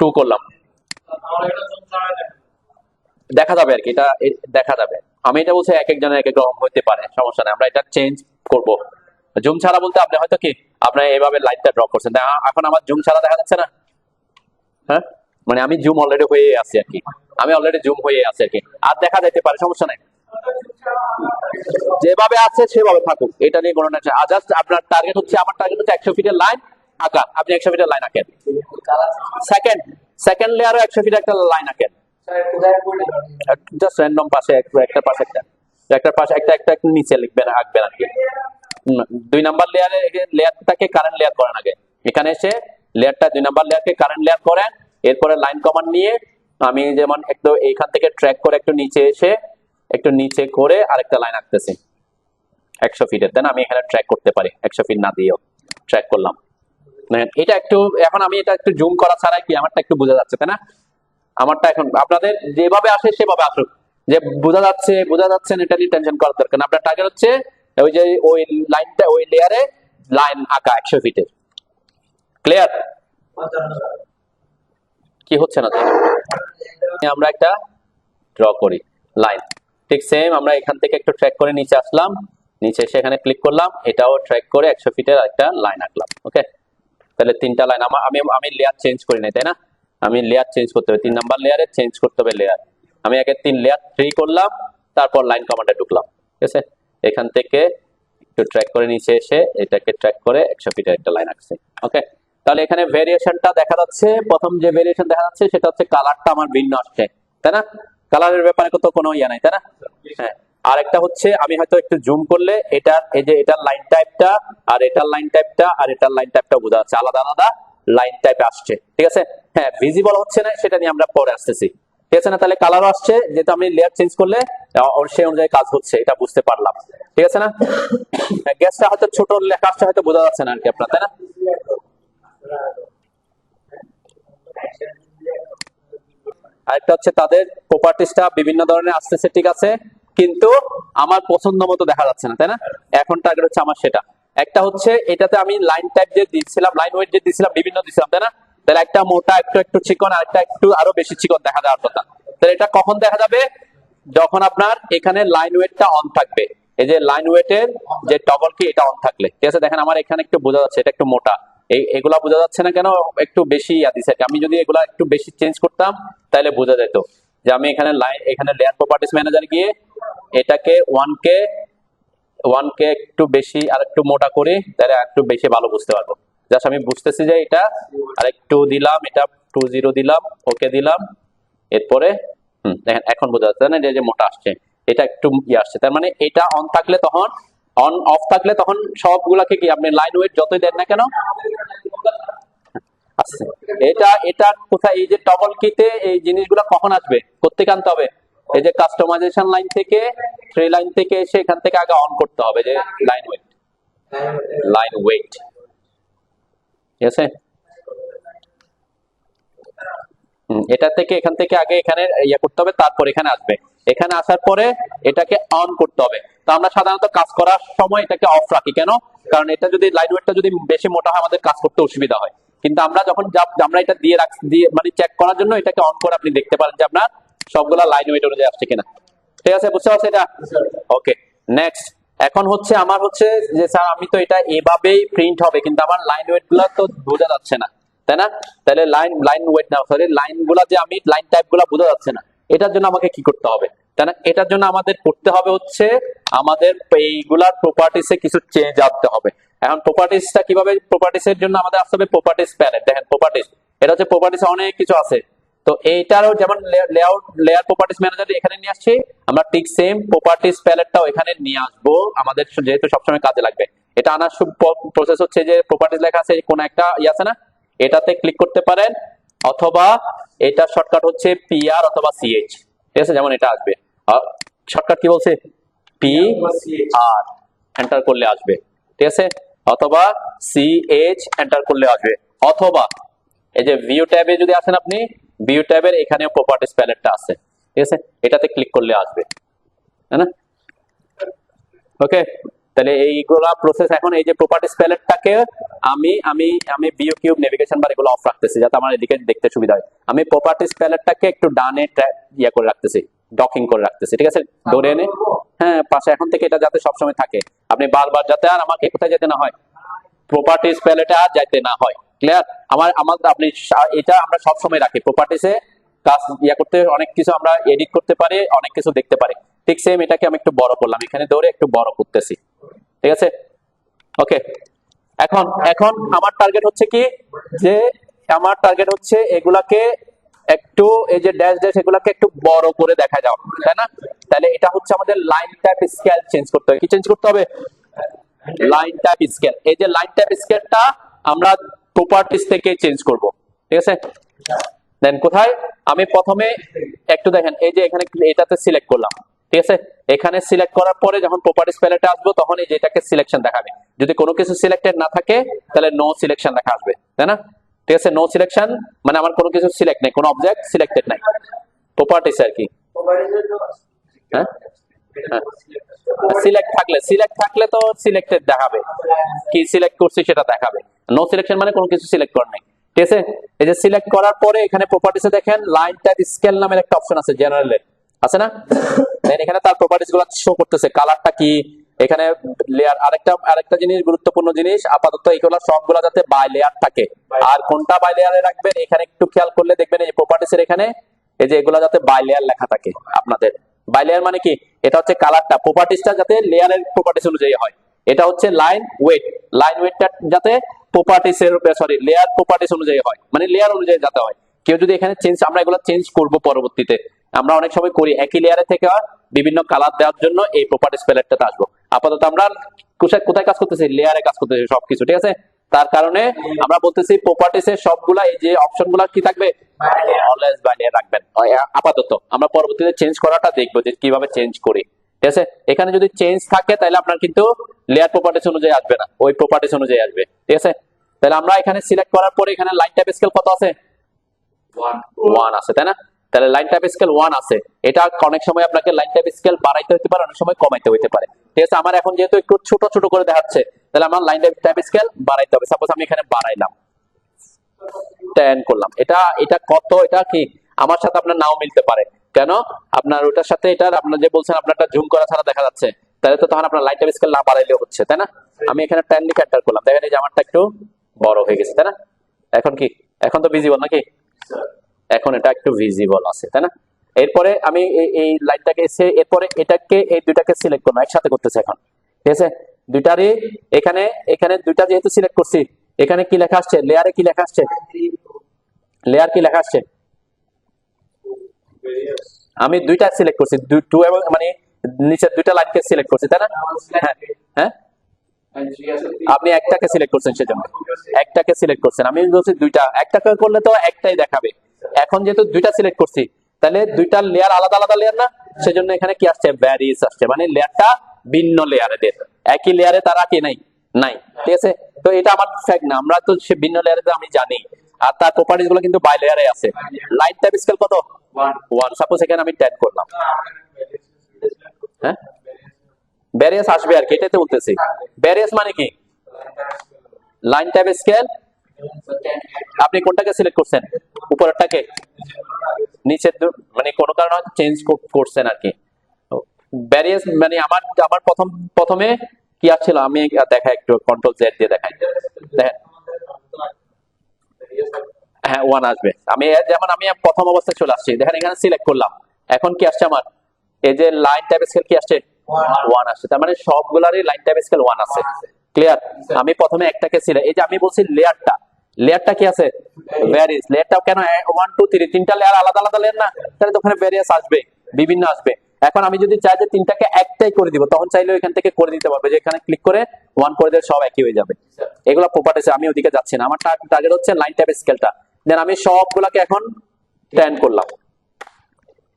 2 করলাম, দেখা যাবে আর কি, এটা দেখা যাবে। আমি এটা বলছি এক একজনের এক এক রকম হইতে পারে, সমস্যা নেই, আমরা এটা চেঞ্জ করব। জুম ছাড়া বলতে আপনি হয়তো কি আপনি এভাবে লাইনটা ড্র করছেন, এখন আমার জুম ছাড়া দেখা যাচ্ছে না। হ্যাঁ, মানে আমি জুম অলরেডি হয়ে আছি আর কি, আমি অলরেডি জুম হয়ে আছি আর কি, আর দেখা যাইতে পারে, সমস্যা নাই, যেভাবে আছে সেভাবে থাকুক, এটা নিয়ে কোনো না। জাস্ট আপনার টার্গেট হচ্ছে, আমার টার্গেট হচ্ছে 100 ফিটের লাইন আঁকা, আপনি 100 ফিটের লাইন আঁকেন। সেকেন্ড লেয়ারও 100 ফিটের একটা লাইন আঁকেন, জাস্ট র্যান্ডম পাশে একটা পাশে একটার পাশে একটা নিচে লিখবেন, আঁকবেন আর কি। 2 নাম্বার লেয়ারটাকে কারেন্ট লেয়ার করেন আগে, এখানে এসে লেয়ারটা 2 নাম্বার লেয়ারকে কারেন্ট লেয়ার করেন। এরপরে লাইন কমান্ড নিয়ে আমি যেমন একটু এইখান থেকে ট্র্যাক করে একটু নিচে এসে একটু নিচে করে আরেকটা লাইন আঁকতেছি 100 ফিটের, তাই না? আমি এখানে ট্র্যাক করতে পারি, 100 ফিট না দিয়েও ট্র্যাক করলাম। এটা একটু এখন আমি এটা একটু জুম করা ছাড়াই কি আমারটা একটু বোঝা যাচ্ছে, তাই না? আমারটা এখন আপনাদের যেভাবে আসে সেভাবে আসুক, যে বোঝা যাচ্ছে এটা নিয়ে টেনশন করার দরকার না। আপনার টার্গেট হচ্ছে ওই যে ওই লাইনটা, ওই লেয়ারে লাইন আঁকা 100 ফিটের। ক্লিয়ার? কি হচ্ছে না? আমরা একটা ড্র করি লাইন, ঠিক সেম আমরা এখান থেকে একটু ট্র্যাক করে নিচে আসলাম, নিচে এসে এখানে ক্লিক করলাম, এটাও ট্র্যাক করে 100 ফিটের একটা লাইন আঁকলাম। ওকে, তাহলে 3টা লাইন আমি লেয়ার চেঞ্জ করি নাই, তাই না? আমি লেয়ার চেঞ্জ করতে হবে, 3 নাম্বার লেয়ারে চেঞ্জ করতে হবে লেয়ার। আমি আগে 3 লেয়ার 3 করলাম, তারপর লাইন কমান্ডে ঢুকলাম। ঠিক আছে, এখান থেকে একটু ট্র্যাক করে নিচে এসে এটাকে ট্র্যাক করে 100 ফিটের একটা লাইন আঁকছি। ওকে, তাহলে এখানে ভেরিয়েশনটা দেখা যাচ্ছে, প্রথম যে ভেরিয়েশন দেখা যাচ্ছে সেটা হচ্ছে কালারটা আমার ভিন্ন আসছে, তাই না? কালারের ব্যাপারে তো কোনো ইয়া নাই, তাই না? হ্যাঁ, আর একটা হচ্ছে আমি হয়তো একটু জুম করলে এটার এই যে এটার লাইন টাইপটা আর এটার লাইন টাইপটা আর এটার লাইন টাইপটা বোঝা যাচ্ছে, আলাদা আলাদা লাইন টাইপ আসছে। ঠিক আছে, হ্যাঁ ভিজিবল হচ্ছে না, সেটা নিয়ে আমরা পরে আসতেছি। ঠিক আছে না? তাহলে কালারও আসছে, যেহেতু আমি লেয়ার চেঞ্জ করলে সেই অনুযায়ী কাজ হচ্ছে, এটা বুঝতে পারলাম। ঠিক আছে না? গ্যাসটা হয়তো ছোট লেখা আসছে, হয়তো বোঝা যাচ্ছে না আর কি আপনার, তাই না? আরেকটা হচ্ছে তাদের প্রপার্টিসটা বিভিন্ন ধরনের আসতেছে, ঠিক আছে, কিন্তু আমার পছন্দ মতো দেখা যাচ্ছে না, তাই না? এখন টার্গেট হচ্ছে আমার সেটা। একটা হচ্ছে এটাতে আমি লাইন টাইপ যে দিয়েছিলাম, লাইন ওয়েট যে দিয়েছিলাম, বিভিন্ন দিয়েছিলাম, তাই না? তাহলে একটা মোটা, একটু একটু চিকন, আর একটা একটু আরো বেশি চিকন দেখা যাওয়ার কথা। তাহলে এটা কখন দেখা যাবে? যখন আপনার এখানে লাইন ওয়েটটা অন থাকবে। এই যে লাইন ওয়েটের যে টগল কি, এটা অন থাকলে, ঠিক আছে। দেখেন আমার এখানে একটু বোঝা যাচ্ছে, এটা একটু মোটা। এগুলা বোঝা যাচ্ছে না কেন? একটু বেশি দিছে। আমি যদি এগুলা একটু বেশি চেঞ্জ করতাম তাহলে বোঝা যেত যে আমি এখানে এখানে লেয়ার প্রপার্টিস ম্যানেজার গিয়ে এটাকে 1K একটু বেশি আর একটু মোটা করি, তাহলে একটু বেশি ভালো বুঝতে পারবো। জাস্ট আমি বুঝতেছি যে এটা আর একটু দিলাম, এটা 20 দিলাম, ওকে দিলাম, এরপরে দেখেন এখন বোঝা যাচ্ছে না যে মোটা আসছে, এটা একটু আসছে। তার মানে এটা অন থাকলে, তখন অন অফ থাকলে তখন সবগুলাকে কি আপনি লাইন ওয়েট যতই দেন না কেন আসছে। এটা এটা কোথায়? এই যে টগল কিতে এই জিনিসগুলো কখন আসবে, কোত্থেকে আনতে হবে? এই যে কাস্টমাইজেশন লাইন থেকে, থ্রি লাইন থেকে এসে এখান থেকে আগে অন করতে হবে যে লাইন ওয়েট, ঠিক আছে। এটা থেকে এখান থেকে আগে এখানে ইয়ে করতে হবে, তারপর এখানে আসবে। এখানে আসার পরে এটাকে অন করতে হবে। তো আমরা সাধারণত কাজ করার সময় এটাকে অফ রাখি, কেন? কারণ এটা যদি লাইন ওয়েটটা যদি বেশি মোটা হয়, আমাদের কাজ করতে অসুবিধা হয়। কিন্তু আমরা যখন আমরা এটা দিয়ে মানে চেক করার জন্য এটাকে অন করে আপনি দেখতে পারেন যে আপনার সবগুলা লাইন ওয়েট অনুযায়ী আসছে কিনা। ঠিক আছে, বুঝতে পারছি এটা? ওকে, নেক্সট। এখন হচ্ছে আমার হচ্ছে যে স্যার আমি তো এটা এভাবেই প্রিন্ট হবে, কিন্তু আমার লাইন ওয়েট গুলা তো বোঝা যাচ্ছে না, তাই না? তাহলে লাইন ওয়েট না, সরি, লাইন গুলা যে আমি লাইন টাইপ গুলা বোঝা যাচ্ছে না, এটার জন্য আমাকে কি করতে হবে, তাই না? এটার জন্য আমাদের করতে হবে হচ্ছে আমাদের এইগুলার প্রপার্টিসে কিছু চেঞ্জ আনতে হবে। এখন প্রপার্টিসটা কিভাবে? প্রপার্টিসের জন্য আমাদের আসতে হবে প্রপার্টিস প্যালেট। দেখেন প্রপার্টিস, এটা হচ্ছে প্রপার্টিসে অনেক কিছু আছে। তো এইটারও যেমন লেয়ার প্রপার্টিস ম্যানেজার এখানে নিয়ে আসছি, আমরা ঠিক সেম প্রপার্টিস প্যালেটটাও এখানে নিয়ে আসবো, আমাদের যেহেতু সবসময় কাজে লাগবে। এটা আনার প্রসেস হচ্ছে যে প্রপার্টিস লেখা আছে, কোন একটা আছে না, এটাতে ক্লিক করতে পারেন, অথবা এটা শর্টকাট হচ্ছে PR অথবা CH, ঠিক আছে। যেমন এটা আসবে, শর্টকাট কি বলছে, PR এন্টার করলে আসবে, ঠিক আছে, অথবা CH এন্টার করলে আসবে, অথবা এই যে ভিউ ট্যাবে যদি আসেন আপনি, ভিউ ট্যাবের এখানেও প্রপার্টিস প্যালেটটা আছে, ঠিক আছে, এটাতে ক্লিক করলে আসবে, তাই না? ওকে, তাহলে এইগুলা প্রসেস। এখন এই যে প্রপার্টিস প্যালেটটাকে আমি আমি আমি ভিউ কিউব নেভিগেশন বার এগুলো অফ রাখতেছি, যাতে আমার এদিকে দেখতে সুবিধা হয়। আমি প্রপার্টিস প্যালেটটাকে একটু ডানে ইয়ে করে রাখতেছি, ডকিং করে রাখতেছি, ঠিক আছে, ধরে এনে হ্যাঁ পাশে এখন থেকে এটা যাতে সবসময় থাকে, আপনি বারবার যাতে আর আমাকে কোথায় যেতে না হয়, প্রপার্টিস প্যালেটে আর যাইতে না হয়। ক্লিয়ার? আমার আপনি এটা আমরা সব সময় রাখি প্রপার্টিসে, কাজ ইয়া করতে অনেক কিছু আমরা এডিট করতে পারি, অনেক কিছু দেখতে পারি। ঠিক সেম এটাকে আমি একটু বড় করলাম, এখানে ধরে একটু বড় করতেছি, ঠিক আছে। ওকে, এখন এখন আমার টার্গেট হচ্ছে কি, যে আমার টার্গেট হচ্ছে এগুলাকে একটু, এই যে ড্যাশ ড্যাশ এগুলাকে একটু বড় করে দেখা যাও, তাই না? তাহলে এটা হচ্ছে আমাদের লাইন টাইপ স্কেল চেঞ্জ করতে হবে। কি চেঞ্জ করতে হবে? Line type scale. এই যে লাইন টাইপ স্কেলটা আমরা প্রপার্টিস থেকে চেঞ্জ করব, ঠিক আছে। দেন কোথায়? আমি প্রথমে একটু দেখেন, এই যে এখানে এটাতে সিলেক্ট করলাম, ঠিক আছে। এখানে সিলেক্ট করার পরে যখন প্রপার্টিস প্যালেটে আসবো, তখন এই যে এটাকে সিলেকশন দেখাবে। যদি কোনো কিছু সিলেক্টেড না থাকে তাহলে নো সিলেকশন দেখা আসবে, তাই না? ঠিক আছে, নো সিলেকশন মানে আমার কোনো কিছু সিলেক্ট নেই, কোনো অবজেক্ট সিলেক্টেড নাই, প্রপার্টিস আর কি। হ্যাঁ, সিলেক্ট থাকলে তো সিলেক্টেড দেখাবে, কি সিলেক্ট করছি সেটা দেখাবে। নো সিলেকশন মানে কোনো কিছু সিলেক্ট করা নেই, ঠিক আছে। এই যে সিলেক্ট করার পরে এখানে প্রপার্টিসে দেখেন লাইন টাইপ স্কেল নামের একটা অপশন আছে, জেনারেলের আছে না? দেন এখানে তার প্রপার্টিস গুলো শো করতেছে, কালারটা কি, এখানে লেয়ার। আরেকটা জিনিস, গুরুত্বপূর্ণ জিনিস, আপাতত এইগুলো সবগুলো যাতে বাই লেয়ার থাকে। আর কোনটা বাই লেয়ারে রাখবেন, এখানে একটু খেয়াল করলে দেখবেন এই প্রপার্টিসের এখানে এই যে এগুলো যাতে বাই লেয়ার লেখা থাকে আপনাদের। বাই লেয়ার মানে কি? এটা হচ্ছে কালারটা, প্রপার্টিসটা যাতে লেয়ারের প্রপার্টিস অনুযায়ী হয়। এটা হচ্ছে লাইন ওয়েটটা যাতে প্রপার্টিসের, সরি, লেয়ার প্রপার্টিস অনুযায়ী হয়, মানে লেয়ার অনুযায়ী যাতে হয়। কেউ যদি এখানে চেঞ্জ, আমরা এগুলো চেঞ্জ করব পরবর্তীতে, আমরা অনেক সময় করি একই লেয়ারে থেকে বিভিন্ন কালার দেওয়ার জন্য এই প্রপার্টিস প্যালেটটাতে আসবো। আপাতত আমরা কোথায় কাজ করতেছি? লেয়ারে কাজ করতেছি সবকিছু, ঠিক আছে। তার কারণে আমরা বলতেছি প্রপার্টিস এর সবগুলা এই যে অপশনগুলা কি থাকবে, অলওয়েজ বাইনারি রাখবেন আপাতত। আমরা পরবর্তীতে চেঞ্জ করাটা দেখবো যে কিভাবে চেঞ্জ করি, ঠিক আছে। এখানে যদি চেঞ্জ থাকে তাহলে আপনার কিন্তু লেয়ার প্রপার্টিস অনুযায়ী আসবে না, ওই প্রপার্টিস অনুযায়ী আসবে, ঠিক আছে। তাহলে আমরা এখানে সিলেক্ট করার পরে এখানে লাইন টাইপ স্কেল কত আছে, 1 আছে, তাই না। তাহলে লাইন টাইপ স্কেল 1 আছে। এটা অনেক সময় আপনাকে লাইন টাইপ স্কেল বাড়াইতে হতে পারে, অনেক সময় কমাইতে হতে পারে, ঠিক আছে। আমার এখন যেহেতু একটু ছোট ছোট করে দেখাচ্ছে, তাহলে আমার লাইন টাইপ স্কেল বাড়াইতে হবে। সাপোজ আমি এখানে বাড়াইলাম 10 করলাম। এটা এটা কত, এটা কি আমার সাথে আপনার নাও মিলতে পারে, কেন আপনার ওটার সাথে এটা আপনার যে বলছেন আপনারটা জুম করা ছাড়া দেখা যাচ্ছে, তাহলে তো তখন আপনার লাইন টাইপ স্কেল না বাড়াইলেও হচ্ছে, তাই না। আমি এখানে 10 লিখে এন্টার করলাম, দেখেন এই যে আমারটা একটু বড় হয়ে গেছে, তাই না। এখন কি, এখন তো ভিজিবল নাকি, এখন এটা একটু ভিজিবল আছে, তাই না। এরপরে আমি এই লাইনটাকে এসে এরপরে এটাকে এই দুইটাকে সিলেক্ট করবো, একসাথে করতেছে এখন, ঠিক আছে। দুইটারই এখানে এখানে দুইটা যেহেতু সিলেক্ট করছি, এখানে কি লেখা আসছে, লেয়ারে কি লেখা আসছে, লেয়ার কি লেখা আসছে, আমি দুইটা সিলেক্ট করছি, টু এবং মানে নিচের দুইটা লাইনকে সিলেক্ট করছি, তাই না। হ্যাঁ হ্যাঁ, আপনি একটাকে সিলেক্ট করছেন, সেজন্য একটাকে সিলেক্ট করছেন। আমি বলছি দুইটা, একটাকে করলে তো একটাই দেখাবে। এখন যেহেতু দুইটা সিলেক্ট করছি, তাহলে দুইটা লেয়ার আলাদা আলাদা লেয়ার না, সেজন্য এখানে কি আসছে, ভ্যারিয়েস আসছে, মানে লেয়ারটা ভিন্ন লেয়ারে দেন, একই লেয়ারে তারা কি নাই নাই, ঠিক আছে। তো এটা আমার ফ্যাক্ট না, আমরা তো সে ভিন্ন লেয়ারে আমি জানি, আর তার প্রপার্টিজ গুলো কিন্তু বাই লেয়ারে আছে। লাইন টাইপ স্কেল কত, 1। সাপোজ এখানে আমি 10 করলাম, হ্যাঁ ভ্যারিয়াস আসবে আর কি, এটাই তো বলতেছি। ভ্যারিয়াস মানে কি, লাইন টাইপ স্কেল আপনি কোনটাকে সিলেক্ট করছেন, উপরেরটাকে, নিচের মানে কোন কারণে চেঞ্জ করছেন আর কি। ভ্যারিয়াস মানে আমার আমার প্রথমে কি আসছিল, আমি দেখা একটু কন্ট্রোল জেড দিয়ে দেখাই, দেখেন হ্যাঁ 1 আসবে। আমি যেমন আমি প্রথম অবস্থায় চলে আসছি, দেখেন এখানে সিলেক্ট করলাম, এখন কি আসছে আমার, এই যে লাইন টাইপ স্কেল কি আসছে, 1 আসছে। তার মানে সবগুলারই লাইন টাইপ স্কেল 1 আছে, ক্লিয়ার। আমি প্রথমে একটাকে সিলেক্ট, এই যে আমি বলছি লেয়ারটা কি আছে, ভ্যারিয়াস। লেয়ারটাও কেন 1 2 3 তিনটা লেয়ার আলাদা আলাদা লেয়ার না, তাহলে তো ওখানে ভ্যারিয়াস আসবে, বিভিন্ন আসবে। এখন আমি যদি চাই যে তিনটাকে একটাই করে দিব, তখন চাইলে এখান থেকে করে দিতে পারবে, যে এখানে ক্লিক করে 1 করে দিলে সব একই হয়ে যাবে। এগুলো প্রপার্টিস, আমি ওদিকে যাচ্ছি না, আমার টার্গেট হচ্ছে লাইন টাইপ স্কেলটা। দেন আমি সবগুলাকে এখন 10 করলাম।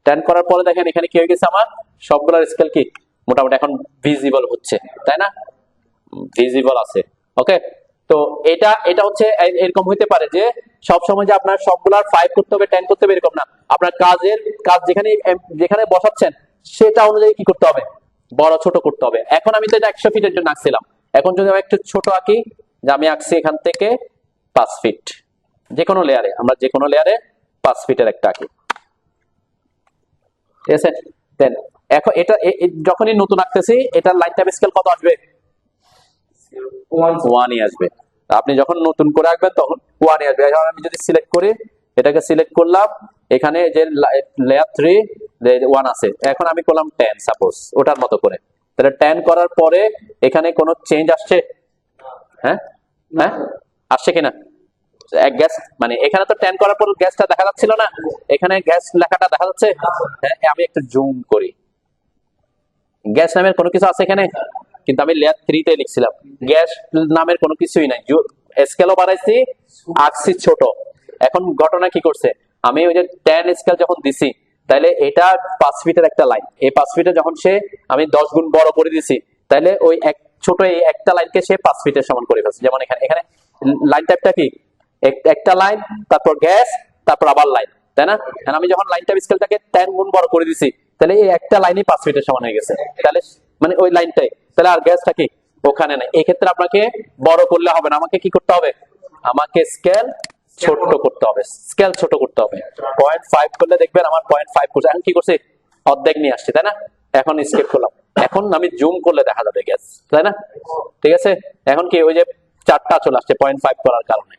10 করার পরে দেখেন এখানে কি হয়ে গেছে, আমার সবগুলোর স্কেল কি মোটামুটি এখন ভিজিবল হচ্ছে, তাই না, ভিজিবল আছে। ওকে, তো এটা এটা হচ্ছে এরকম হইতে পারে যে সব সময় যে আপনার সবগুলার 5 করতে হবে 10 করতে হবে এরকম না, আপনার কাজ যেখানে যেখানে বসাচ্ছেন সেটা অনুযায়ী কি করতে হবে, বড় ছোট করতে হবে। এখন আমি তো এটা 100 ফিটের জন্য আঁকছিলাম, এখন যদি আমি একটু ছোট আঁকি, যে আমি আঁকছি এখান থেকে 5 ফিট, যে কোনো লেয়ারে, আমরা যে কোনো লেয়ারে 5 ফিটের একটা আঁকি, ঠিক আছে। দেন এখন এটা যখনই নতুন আঁকতেছি, এটার লাইন টাইপ স্কেল কত আসবে, 1ই আসবে। আপনি যখন নতুন করে আঁকবেন তখন 1ই আসবে। এখন আমি যদি সিলেক্ট করি, এটাকে সিলেক্ট করলাম, এখানে যে লেয়ার 3 1 আছে, এখন আমি করলাম 10 সাপোজ, ওটার মতো করে। তাহলে 10 করার পরে এখানে কোনো চেঞ্জ আসছে, হ্যাঁ হ্যাঁ আসছে কিনা, এক গ্যাস মানে এখানে তো 10 করার পর গ্যাসটা দেখা যাচ্ছিল না, এখানে গ্যাস লেখাটা দেখা যাচ্ছে। হ্যাঁ আমি একটু জুম করি, গ্যাস নামের কোনো কিছু আছে এখানে, কিন্তু আমি লেয়ার 3 তে লিখছিলাম, গ্যাস নামের কোনো কিছুই নাই। স্কেলও বাড়াইছি, আঁকছি ছোট। এখন ঘটনা কি করছে, আমি ওই যে 10 স্কেল যখন দিছি, তাহলে এটা 5 ফিটের একটা লাইন, এই 5 ফিটে যখন আমি 10 গুণ বড় করে দিছি, তাহলে ওই এক ছোট এই একটা লাইনকে সে 5 ফিটের সমান করে ফেলছে। যেমন এখানে এখানে লাইন টাইপটা কি, একটা লাইন, তারপর গ্যাস, তারপর আবার লাইন, তাই না। আমি যখন লাইন টাইপ স্কেলটাকে 10 গুণ বড় করে দিছি, তাহলে এই একটা লাইনই 5 ফিটের সমান হয়ে গেছে, তাহলে মানে ওই লাইনটাই, তাহলে আর গ্যাসটা কি ওখানে নাই। এই ক্ষেত্রে আপনাকে বড় করলে হবে না, আমাকে কি করতে হবে, আমাকে স্কেল ছোট করতে হবে, স্কেল ছোট করতে হবে। 0.5 করলে দেখবেন আমার 0.5 করছে, এখন কি করছে, অর্ধেক নিয়ে আসছে, তাই না। এখন স্কেপ করলাম, এখন আমি জুম করলে দেখা যাবে গ্যাস, তাই না, ঠিক আছে। এখন কি ওই যে 4টা চলে আসছে 0.5 করার কারণে,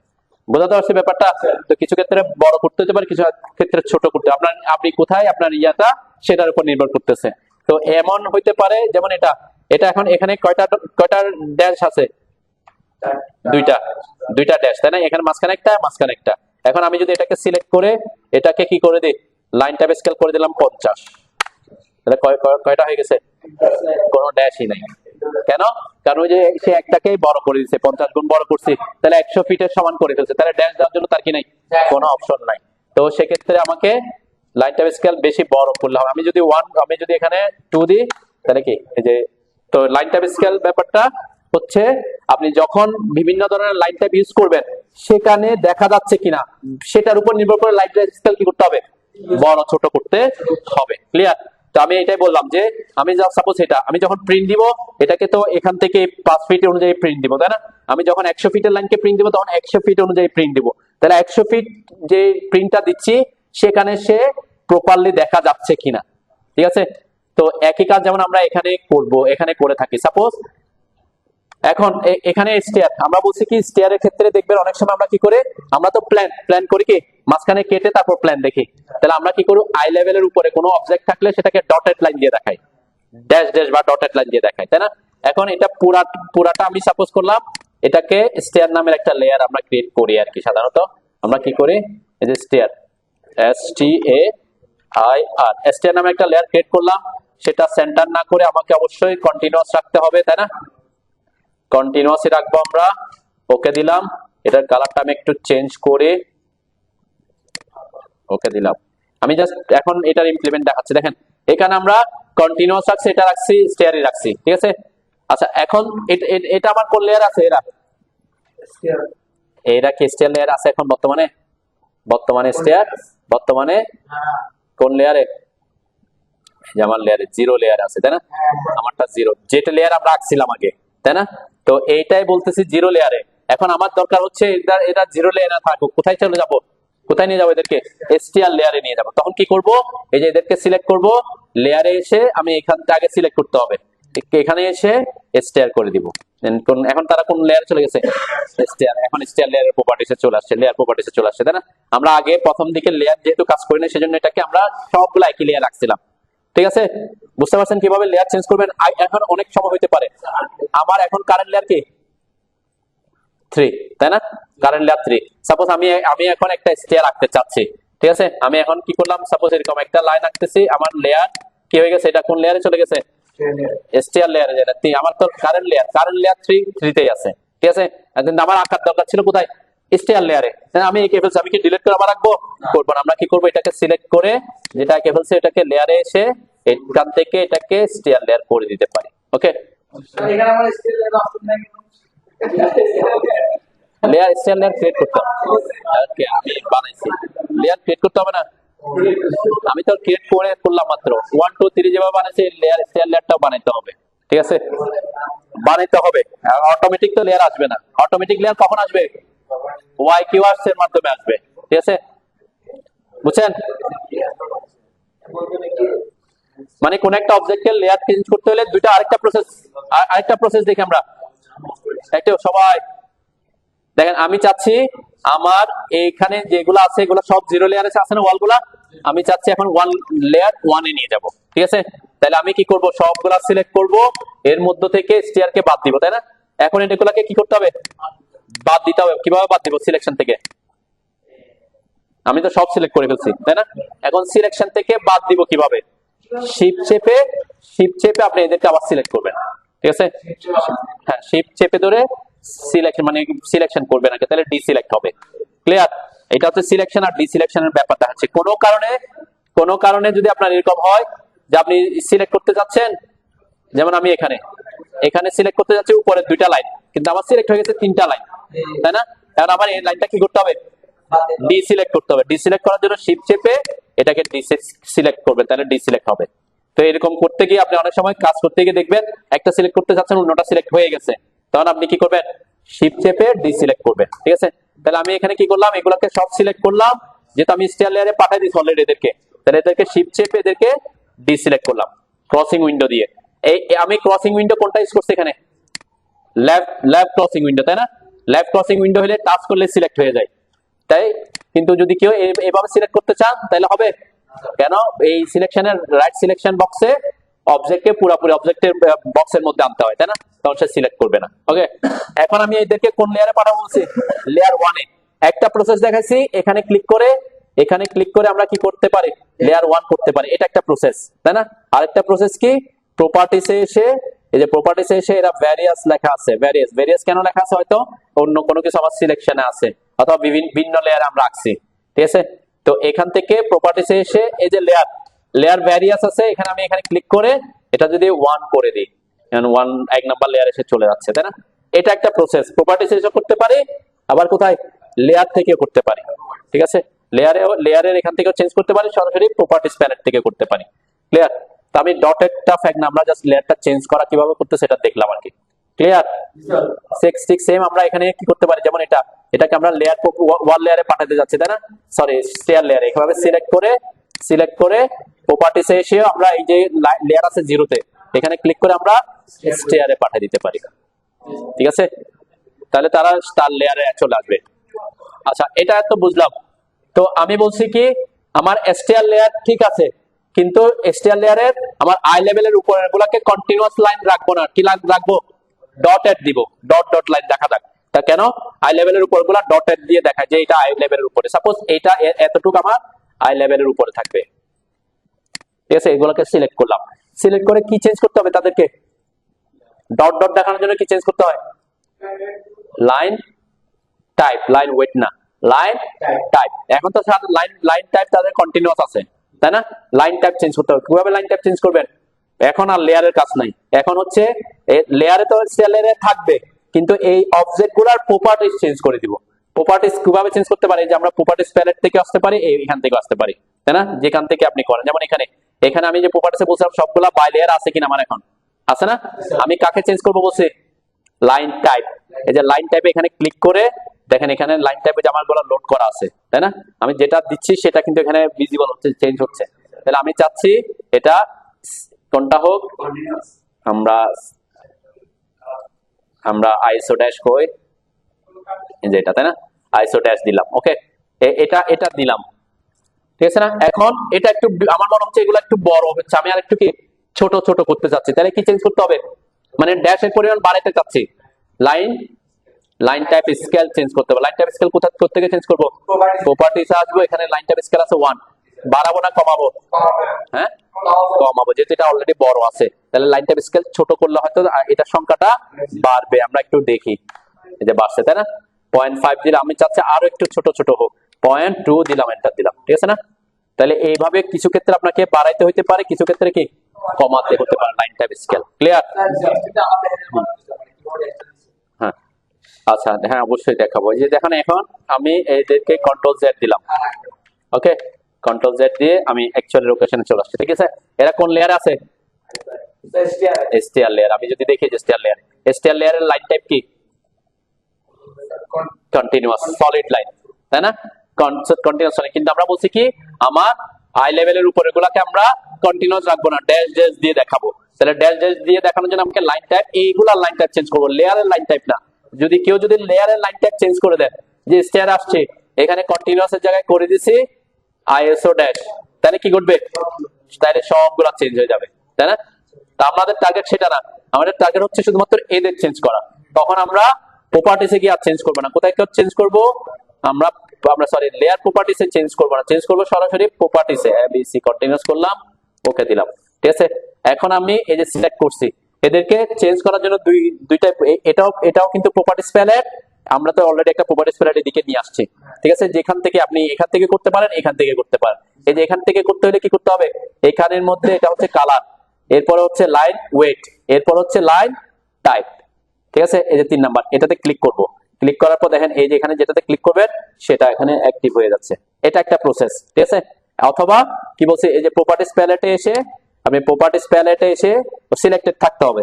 বোঝাতে পারছি ব্যাপারটা। তো কিছু ক্ষেত্রে বড় করতে হতে পারে, কিছু ক্ষেত্রে ছোট করতে, আপনি কোথায় আপনার ইয়াটা সেটার উপর নির্ভর করতেছে। তো এমন হইতে পারে, যেমন এটা এখন এখানে কয়টা ড্যাশ আছে, দুইটা ড্যাশ, তাই না। এখানে মাঝখানে একটা। এখন আমি যদি এটাকে সিলেক্ট করে এটাকে কি করে দিই, লাইন টাইপ স্কেল করে দিলাম 50, তাহলে কয়টা হয়ে গেছে, কোনো ড্যাশই নাই, কেন? কারণ ওই যে সে একটাকেই বড় করে দিচ্ছে, 50 গুণ বড় করছি, তাহলে 100 ফিটের সমান করে ফেলছে, তাহলে ড্যাশ দেওয়ার জন্য তার কি নাই, কোনো অপশন নাই। তো সেক্ষেত্রে আমাকে লাইন টাইপ স্কেল বেশি বড় করলে হবে। আমি যদি এখানে 2 দিই তাহলে কি এই যে, তো লাইন টাইপ স্কেল ব্যাপারটা হচ্ছে আপনি যখন বিভিন্ন ধরনের লাইন টাইপ ইউজ করবেন সেখানে দেখা যাচ্ছে কিনা সেটার উপর নির্ভর করে লাইন টাইপ স্কেল কি করতে হবে, বড় ছোট করতে হবে। ক্লিয়ার? তো আমি এটাই বললাম যে আমি সাপোজ আমি যখন প্রিন্ট দিব এটাকে তো এখান থেকে 5 ফিট অনুযায়ী প্রিন্ট দিব, তাই না? আমি যখন 100 ফিটের লাইনকে প্রিন্ট দিব তখন 100 ফিট অনুযায়ী প্রিন্ট দিব। তাহলে 100 ফিট যে প্রিন্টটা দিচ্ছি সেখানে সে প্রপারলি দেখা যাচ্ছে কিনা, ঠিক আছে? তো একই কাজ যেমন আমরা এখানে করব, এখানে করে থাকি। সাপোজ এখন এখানে স্টেয়ার, আমরা বলছি কি স্টেয়ারের ক্ষেত্রে দেখবেন অনেক সময় আমরা কি করে, আমরা তো প্ল্যান করি কি মাঝখানে কেটে তারপর প্ল্যান দেখি। তাহলে আমরা কি করব, আই লেভেলের উপরে কোনো অবজেক্ট থাকলে সেটাকে ডটেড লাইন দিয়ে দেখাই, ড্যাশ ড্যাশ বা ডটেড লাইন দিয়ে দেখাই, তাই না? এখন এটা পুরাটা আমি সাপোজ করলাম এটাকে স্টেয়ার নামের একটা লেয়ার আমরা ক্রিয়েট করি আর কি। সাধারণত আমরা কি করি, এই যে স্টেয়ার STAIR স্টেয়ার নামে একটা লেয়ার ক্রিয়েট করলাম, সেটা সেন্টার না করে আমাকে অবশ্যই কন্টিনিউয়াস রাখতে হবে, তাই না? কন্টিনিউয়াসই রাখবো আমরা, ওকে দিলাম। এটার কালারটা আমি একটু চেঞ্জ করে ওকে দিলাম। আমি জাস্ট এখন এটার ইমপ্লিমেন্ট দেখাচ্ছি। দেখেন এখানে আমরা কন্টিনিউয়াস রাখছি, এটা রাখছি, স্টেয়ারই রাখছি, ঠিক আছে? আচ্ছা এখন এটা আমার কোন লেয়ার আছে, এরা কি স্টেয়ার লেয়ার আছে এখন বর্তমানে স্টেয়ার বর্তমানে কোন লেয়ারে, যে আমার লেয়ারে 0 লেয়ার আছে, তাই না? আমারটা 0, যেটা লেয়ার আমরা রাখছিলাম আগে, তাই না? তো এইটাই বলতেছি 0 লেয়ারে। এখন আমার দরকার হচ্ছে এটা 0 লেয়ারে থাকুক। কোথায় চলে যাব, কোথায় নিয়ে যাবো এদেরকে, STR লেয়ারে নিয়ে যাবো। তখন কি করব, এই যে এদেরকে সিলেক্ট করব, লেয়ারে এসে আমি এখান থেকে আগে সিলেক্ট করতে হবে, এখানে এসে STR করে দিব। এখন তারা কোন লেয়ারে চলে গেছে, STR। এখন STR লেয়ারের প্রপার্টিসে চলে আসছে, লেয়ার প্রপার্টিসে চলে আসছে, তাই না? আমরা আগে প্রথম দিকে লেয়ার যেহেতু কাজ করি না সেজন্য এটাকে আমরা সবগুলো একই লেয়ার রাখছিলাম, ঠিক আছে? বুঝতে পারছেন কিভাবে লেয়ার চেঞ্জ করবেন? এখন অনেক সময় হইতে পারে আমার এখন কারেন্ট লেয়ার কি 3, তাই না? Current layer 3। সাপোজ আমি এখন একটা স্টেয়ার রাখতে চাচ্ছি, ঠিক আছে? আমি এখন কি করলাম, সাপোজ এরকম একটা লাইন রাখতেছি, আমার লেয়ার কি হয়ে গেছে, এটা কোন লেয়ারে চলে গেছে, STR লেয়ারে। যেটা আমার তো কারেন্ট লেয়ার 3 তেই আছে, ঠিক আছে? কিন্তু আমার আঁকার দরকার ছিল কোথায়, STR লেয়ারে। আমি এঁকে ফেলছি, আমি কি ডিলিট করে আবার রাখবো, করবো না। আমরা কি করবো, এটাকে সিলেক্ট করে যেটা এঁকে ফেলছি এটাকে লেয়ারে এসে এখান থেকে এটাকে স্টেয়ার লেয়ার করে দিতে পারি। ওকে, এখানে আমার স্টিল লেয়ার অপশন নাই স্টেয়ার লেয়ার ক্রিয়েট করতে হবে। ওকে, আমি বানাইছি, লেয়ার ক্রিয়েট করতে হবে না, আমি তো ক্রিয়েট করলাম মাত্র। 1 2 3 যেভাবে বানাইছি স্টেয়ার লেয়ারটাও বানাইতে হবে, ঠিক আছে? বানাইতে হবে, অটোমেটিক তো লেয়ার আসবে না। অটোমেটিক লেয়ার কখন আসবে, ওয়াই কিওয়ার্ডস এর মাধ্যমে আসবে, ঠিক আছে? বুঝছেন? মানে কোন একটা অবজেক্টের লেয়ার চেঞ্জ করতে হলে আরেকটা প্রসেস দেখি আমরা একটু সবাই দেখেন। আমি চাচ্ছি আমার এইখানে যেগুলো আছে এগুলো সব 0 লেয়ারে আছে না, ওয়ালগুলা। আমি চাচ্ছি এখন লেয়ার 1 এ নিয়ে যাব, ঠিক আছে? তাহলে আমি কি করব, সবগুলা সিলেক্ট করব, এর মধ্য থেকে স্টেয়ার কে বাদ দিব, তাই না? এখন এগুলাকে কি করতে হবে, বাদ দিতে হবে। কিভাবে বাদ দিব, সিলেকশন থেকে। আমি তো সব সিলেক্ট করে ফেলছি, তাই না? এখন সিলেকশন থেকে বাদ দিব কিভাবে, শিফট চেপে আপনি এদেরকে আবার সিলেক্ট করবেন, ঠিক আছে? হ্যাঁ, শিফট চেপে ধরে সিলেকশন করবেন আগে, তাহলে ডিসিলেক্ট হবে। ক্লিয়ার? এটা হচ্ছে সিলেকশন আর ডিসিলেকশনের ব্যাপার দেখাচ্ছে। কোনো কারণে যদি আপনার এরকম হয় যে আপনি সিলেক্ট করতে যাচ্ছেন, যেমন আমি এখানে সিলেক্ট করতে যাচ্ছি উপরের 2টা লাইন, কিন্তু আমার সিলেক্ট হয়ে গেছে 3টা লাইন, তাই না? এখন আমার এই লাইনটা কি করতে হবে, ডিসিলেক্ট করতে হবে। ডিসিলেক্ট করার জন্য শিফট চেপে এটাকে সিলেক্ট করবেন, তাহলে ডিসিলেক্ট হবে। তো এরকম করতে গিয়ে আপনি অনেক সময় কাজ করতে গিয়ে দেখবেন একটা সিলেক্ট করতে যাচ্ছেন, অন্যটা সিলেক্ট হয়ে গেছে, তখন আপনি কি করবেন, শিফট চেপে ডিসিলেক্ট করবেন, ঠিক আছে? তাহলে আমি এখানে কি করলাম, এগুলোকে সব সিলেক্ট করলাম, যেহেতু আমি স্টেয়ার লেয়ারে পাঠিয়ে দিচ্ছি অলরেডি এদেরকে, তাহলে এদেরকে শিফট চেপে এদেরকে ডিসিলেক্ট করলাম ক্রসিং উইন্ডো দিয়ে। আমি ক্রসিং উইন্ডো কোনটা ইউজ করছি এখানে, লেফট ক্রসিং উইন্ডো, তাই না? লেফট ক্রসিং উইন্ডো হলে টাচ করলে সিলেক্ট হয়ে যায়, তাই? কিন্তু যদি কেউ এভাবে সিলেক্ট করতে চান তাহলে হবে, কেন, এই সিলেকশনের রাইট সিলেকশন বক্সে অবজেক্টকে পুরোপুরি অবজেক্টের বক্সের মধ্যে আনতে হয়, তাই না? তখন সে সিলেক্ট করবে না। ওকে, এখন আমি এদেরকে কোন লেয়ারে পাঠাবো বলছি, লেয়ার 1 এ। একটা প্রসেস দেখাইছি, এখানে ক্লিক করে আমরা কি করতে পারি, লেয়ার 1 করতে পারি, এটা একটা প্রসেস, তাই না? আরেকটা প্রসেস কি, প্রপার্টিসে এসে এই যে প্রপার্টিসে এসে এরা ভ্যারিয়াস লেখা আছে, ভ্যারিয়াস কেন লেখা আছে, হয়তো অন্য কোনো কিছু আমার সিলেকশনে আছে অথবা ভিন্ন লেয়ারে আমরা রাখছি, ঠিক আছে। তো এখান থেকে প্রপার্টিসে এসে এই যে লেয়ার ভ্যারিয়াস আছে, এখানে আমি এখানে ক্লিক করে এটা যদি 1 করে দিই, 1 নাম্বার লেয়ার এসে চলে যাচ্ছে, তাই না? এটা একটা প্রসেস, প্রপার্টিসে এসে করতে পারি, আবার কোথায় লেয়ার থেকে করতে পারি, ঠিক আছে। লেয়ারের এখান থেকেও চেঞ্জ করতে পারি, সরাসরি প্রপার্টিস প্যালেট থেকে করতে পারি। ক্লিয়ার? তো আমি ডটেডটা ফ্যাক্ট না, আমরা জাস্ট লেয়ারটা চেঞ্জ করা কিভাবে করতে সেটা দেখলাম আর কি। ক্লিয়ার? ঠিক সেম আমরা এখানে কি করতে পারি, যেমন এটাকে আমরা লেয়ার ওয়াল লেয়ারে পাঠাতে যাচ্ছি, তাই না? সরি, স্টেয়ার লেয়ারে এভাবে সিলেক্ট করে প্রপার্টিসে এসে আমরা এই যে লেয়ার আছে 0-তে, এখানে ক্লিক করে আমরা স্টেয়ারে পাঠিয়ে দিতে পারি, ঠিক আছে। তাহলে তার লেয়ারে চলে আসবে। আচ্ছা, এটা তো বুঝলাম। তো আমি বলছি কি, আমার এসটিআর লেয়ার ঠিক আছে, কিন্তু এসটিআর লেয়ারের আমার আই লেভেলের উপরের গুলাকে কন্টিনিউয়াস লাইন রাখবো না, কি রাখবো, ডটেড দিব, ডট লাইন দেখা যাক। তা কেন? আই লেভেলের উপর গুলা ডটেড দিয়ে দেখায় যে এটা আই লেভেলের উপরে, সাপোজ এটা এতটুকু আমার আই লেভেলের উপরে থাকবে, ঠিক আছে। এগুলোকে সিলেক্ট করলাম, সিলেক্ট করে কি চেঞ্জ করতে হবে তাদেরকে, ডট দেখানোর জন্য কি চেঞ্জ করতে হয়, লাইন টাইপ, লাইন ওয়েট না, লাইন টাইপ। এখন তো লাইন টাইপ তাদের কন্টিনিউয়াস আছে, তাই না? লাইন টাইপ চেঞ্জ করতে হবে। কিভাবে লাইন টাইপ চেঞ্জ করবেন? এখন আর লেয়ারের কাজ নাই, এখন হচ্ছে লেয়ারে তো লেয়ারে থাকবে, কিন্তু এই অবজেক্ট গুলার প্রপার্টিস চেঞ্জ করে দিব। প্রপার্টিস কিভাবে চেঞ্জ করতে পারি, যে আমরা প্রপার্টিস প্যালেট থেকে আসতে পারি, এখান থেকে আসতে পারি, তাই না? যেখান থেকে আপনি করেন, যেমন এখানে আমি যে প্রপার্টিসে বলছিলাম সবগুলা বাই লেয়ার আছে কিনা আমার এখন আছে না, আমি কাকে চেঞ্জ করবো বলছি, লাইন টাইপ। এই যে লাইন টাইপে এখানে ক্লিক করে দেখেন, এখানে লাইন টাইপে যে আমার গুলো লোড করা আছে, তাই না? আমি যেটা দিচ্ছি সেটা কিন্তু এখানে ভিজিবল হচ্ছে, চেঞ্জ হচ্ছে। তাহলে আমি চাচ্ছি এটা কোনটা হোক, আমরা আইসো ড্যাশ কই, এই যে এটা, তাই না? আইসো ড্যাশ দিলাম, ওকে, এটা দিলাম, ঠিক আছে না? এখন এটা একটু আমার মনে হচ্ছে এগুলো একটু বড় হচ্ছে, আমি আর একটু কি ছোট করতে চাচ্ছি, তাহলে কি চেঞ্জ করতে হবে, মানে ড্যাশের পরিমাণ বাড়াতে চাচ্ছি, লাইন টাইপ স্কেল চেঞ্জ করতে হবে। লাইন টাইপ স্কেল কোথা থেকে চেঞ্জ করব, প্রপার্টিসে আসবো, এখানে লাইন টাইপ স্কেল আছে 1, বাড়াবো না কমাবো, হ্যাঁ কমাবো, যেহেতু এটা অলরেডি বড় আছে, তাহলে লাইন টাইপ স্কেল ছোট করলে হয়তো এটার সংখ্যাটা বাড়বে, আমরা একটু দেখি, এই যে বাড়ছে, তাই না? 0.5 দিলাম, আমি চাচ্ছি আরো একটু ছোট হোক, 0.2 দিলাম, এন্টার দিলাম, ঠিক আছে না? তাহলে এইভাবে কিছু ক্ষেত্রে আপনাকে বাড়াইতে হতে পারে, কিছু ক্ষেত্রে কি কমাতে হতে পারে লাইন টাইপ স্কেল। ক্লিয়ার? হ্যাঁ, আচ্ছা, হ্যাঁ অবশ্যই দেখাবো। এই যে দেখেন, এখন আমি এদেরকে কন্ট্রোল জেড দিলাম, ওকে, কন্ট্রোল জেড দিয়ে আমি অ্যাকচুয়াল লোকেশনে চলে আসছি, ঠিক আছে। এরা কোন লেয়ার আছে, এসটিআর লেয়ার। আমি যদি দেখি এসটিআর লেয়ারের লাইন টাইপ কি, কন্টিনিউয়াস সলিড লাইন, তাই না? কন্টিনিউয়াস লাইন, কিন্তু আমরা বলছি কি, আমার আই লেভেলের উপরে গুলাকে আমরা কন্টিনিউয়াস রাখবো না, ড্যাশ দিয়ে দেখাবো। তাহলে ড্যাশ দিয়ে দেখানোর জন্য আমাকে লাইন টাইপ, এইগুলার লাইন টাইপ চেঞ্জ করবো, লেয়ারের লাইন টাইপ না। যদি কেউ লেয়ারের লাইন টাইপ চেঞ্জ করে দেন, যে স্টেয়ার আসছে এখানে কন্টিনিউয়াস এর জায়গায় করে দিছি আইএসও ড্যাশ, তাহলে কি ঘটবে, তাহলে সবগুলা চেঞ্জ হয়ে যাবে, তাই না? তা আমাদের টার্গেট সেটা না, আমাদের টার্গেট হচ্ছে শুধুমাত্র এদের চেঞ্জ করা। তখন আমরা প্রপার্টিসে গিয়ে আর চেঞ্জ করবো না, কোথায় চেঞ্জ করবো, আমরা সরি লেয়ার প্রপার্টিসে চেঞ্জ করবো না, চেঞ্জ করবো সরাসরি প্রপার্টিসে, এবিসি কন্টিনিউয়াস করলাম, ওকে দিলাম, ঠিক আছে। এখন আমি এই যে সিলেক্ট করছি, এদেরকে চেঞ্জ করার জন্য দুইটা, এটাও কিন্তু প্রপার্টিস প্যালেট, আমরা তো অলরেডি একটা প্রপার্টিস প্যালেট এদিকে নিয়ে আসছি, ঠিক আছে। যেখান থেকে আপনি এখান থেকে করতে পারেন, এখান থেকে করতে পারেন। এই যে এখান থেকে করতে হলে কি করতে হবে, এখানের মধ্যে এটা হচ্ছে কালার, এরপরে হচ্ছে লাইন ওয়েট, এরপর হচ্ছে লাইন টাইপ, ঠিক আছে। এই যে 3 নাম্বার, এটাতে ক্লিক করব, ক্লিক করার পর দেখেন এই যে এখানে যেটাতে ক্লিক করবেন সেটা এখানে অ্যাক্টিভ হয়ে যাচ্ছে, এটা একটা প্রসেস, ঠিক আছে। অথবা কি বলছে, এই যে প্রপার্টিস প্যালেটে এসে সিলেক্টেড থাকতে হবে,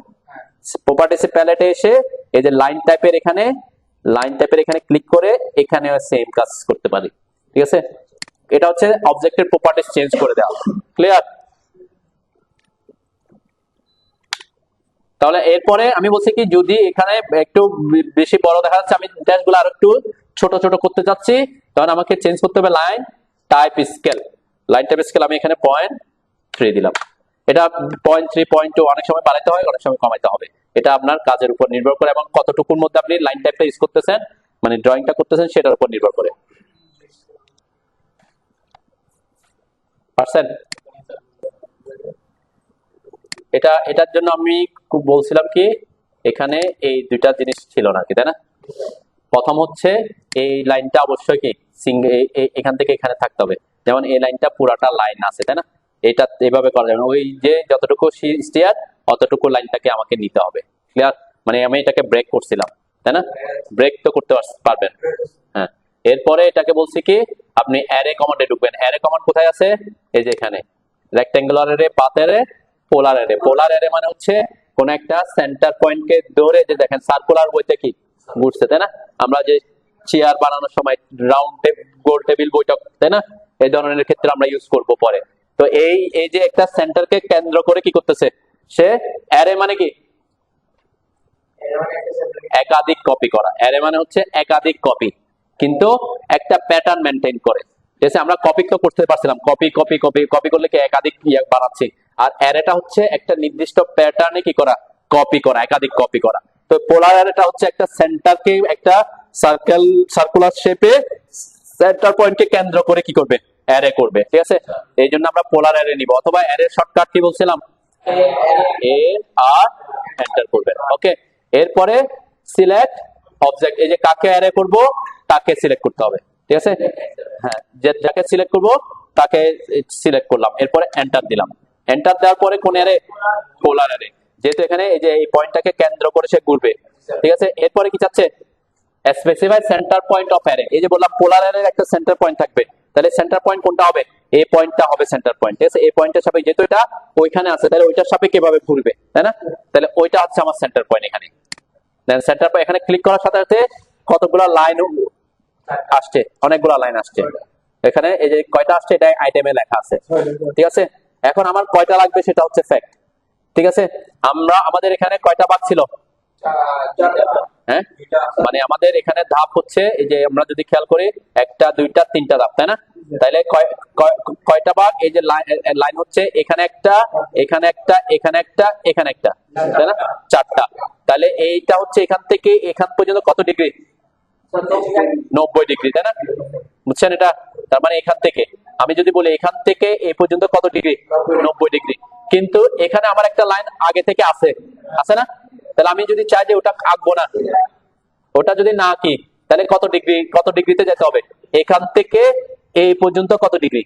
প্রপার্টিস প্যালেটে এসে এই যে লাইন টাইপের এখানে ক্লিক করে এখানে সেম কাজ করতে পারি, ঠিক আছে। এটা হচ্ছে অবজেক্টের প্রপার্টিস চেঞ্জ করে দেওয়া। ক্লিয়ার? তাহলে এরপরে আমি বলছি কি, যদি এখানে একটু বেশি বড় দেখা যাচ্ছে, আমি ড্যাশগুলো আরো একটু ছোট করতে চাচ্ছি, তখন আমাকে চেঞ্জ করতে হবে লাইন টাইপ স্কেল। আমি এখানে 0.3 দিলাম, এটা 0.3 0.2 অনেক সময় বাড়াইতে হয়, অনেক সময় কমাইতে হবে, এটা আপনার কাজের উপর নির্ভর করে এবং কতটুকুর মধ্যে আপনি লাইন টাইপটা ইউজ করতেছেন, মানে ড্রয়িংটা করতেছেন, সেটার উপর নির্ভর করে। পারছেন? এটার জন্য আমি বলছিলাম কি এখানে এই দুইটা জিনিস ছিল না কি, তাই না? প্রথম হচ্ছে এই লাইনটা অবশ্যই কি এখান থেকে এখানে থাকতে হবে। যেমন এই লাইনটা পুরাটা লাইন আছে, তাই না? এটা এভাবে করা যাবে না, ওই যে যতটুকু স্টেয়ার অতটুকু লাইনটাকে আমাকে নিতে হবে। ক্লিয়ার? মানে আমি এটাকে ব্রেক করছিলাম, তাই না? ব্রেক তো করতে পারবেন। হ্যাঁ, এরপরে এটাকে বলছি কি আপনি অ্যারে কমান্ডে ঢুকবেন। অ্যারে কমান্ড কোথায় আছে? এই যে এখানে রেক্টেঙ্গুলার অ্যারে, পাথ অ্যারে, পোলার অ্যারে। পোলার অ্যারে মানে হচ্ছে কোন একটা সেন্টার পয়েন্টকে ধরে, যে দেখেন সার্কুলার বইতে কি ঘুরছে, তাই না? আমরা যে চেয়ার বানানোর সময় রাউন্ড গোল টেবিল বৈঠক, তাই না? এই ধরনের ক্ষেত্রে আমরা ইউজ করব পরে। তো এই এই যে একটা সেন্টারকে কেন্দ্র করে কি করতেছে সে? অ্যারে মানে কি একাধিক কপি করা। অ্যারে মানে হচ্ছে একাধিক কপি, কিন্তু একটা প্যাটার্ন মেনটেন করে। ঠিক আছে, আমরা কপি তো করতে পারছিলাম, কপি কপি কপি কপি করলে কি একাধিক বানাচ্ছি। আর অ্যারেটা হচ্ছে একটা নির্দিষ্ট প্যাটার্নে কি করা, কপি করা, একাধিক কপি করা। তো পোলার অ্যারেটা হচ্ছে একটা সেন্টারকে একটা সার্কুলার শেপে সেন্টার পয়েন্টকে কেন্দ্র করে কি করবে, অ্যারে করবে। ঠিক আছে, এই জন্য আমরা পোলার অ্যারে নিব, অথবা অ্যারের শর্টকাট কি বলছিলাম, এ আর এন্টার করবেন। ওকে, এরপরে সিলেক্ট অবজেক্ট, এই যে কাকে অ্যারে করব তাকে সিলেক্ট করতে হবে। ঠিক আছে, হ্যাঁ, যাকে সিলেক্ট করব তাকে সিলেক্ট করলাম, এরপরে এন্টার দিলাম। এন্টার দেওয়ার পরে কোন অ্যারে? পোলার অ্যারে। যেহেতু এখানে এই যে এই পয়েন্টটাকে কেন্দ্র করে সে ঘুরবে। ঠিক আছে, এরপরে কি চাচ্ছে? Specify centre point of array. এই যে বললাম পোলার অ্যারের একটা সেন্টার পয়েন্ট থাকবে, তাহলে সেন্টার পয়েন্ট কোনটা হবে? এই পয়েন্টটা হবে সেন্টার পয়েন্ট। ঠিক আছে, এই পয়েন্টের সাপেক্ষে, যেহেতু এটা ওইখানে আছে, তাহলে ওইটার সাপেক্ষে কিভাবে ঘুরবে, তাই না? তাহলে ওইটা হচ্ছে আমার সেন্টার পয়েন্ট এখানে। দেন সেন্টার পয়েন্ট এখানে ক্লিক করার সাথে সাথে কতগুলো লাইন আসছে, অনেকগুলো লাইন আসছে। এখানে এই যে কয়টা আসছে এটা আইটেমে লেখা আছে। ঠিক আছে, এখন আমার কয়টা লাগবে সেটা হচ্ছে ফ্যাক্ট। ঠিক আছে, আমাদের এখানে কয়টা ভাগ ছিল? হ্যাঁ, মানে আমাদের এখানে ধাপ হচ্ছে এই যে আমরা যদি খেয়াল করি একটা দুইটা তিনটা ধাপ, তাই না? তাহলে কয়টা ভাগ? এই যে লাইন হচ্ছে এখানে একটা, এখানে একটা, এখানে একটা, এখানে একটা, তাই না? চারটা। তাহলে এইটা হচ্ছে এখান থেকে এখান পর্যন্ত কত ডিগ্রি? 90 ডিগ্রি, তাই না? বুঝছেন এটা? তার মানে এখান থেকে আমি যদি বলি এখান থেকে এই পর্যন্ত কত ডিগ্রি? 90 ডিগ্রি। কিন্তু এখানে আমার একটা লাইন আগে থেকে আছে, আছে না? তাহলে আমি যদি চাই যে ওটা আঁকবো না, ওটা যদি না আঁকি, তাহলে কত ডিগ্রি, কত ডিগ্রিতে যেতে হবে? এখান থেকে এই পর্যন্ত কত ডিগ্রি?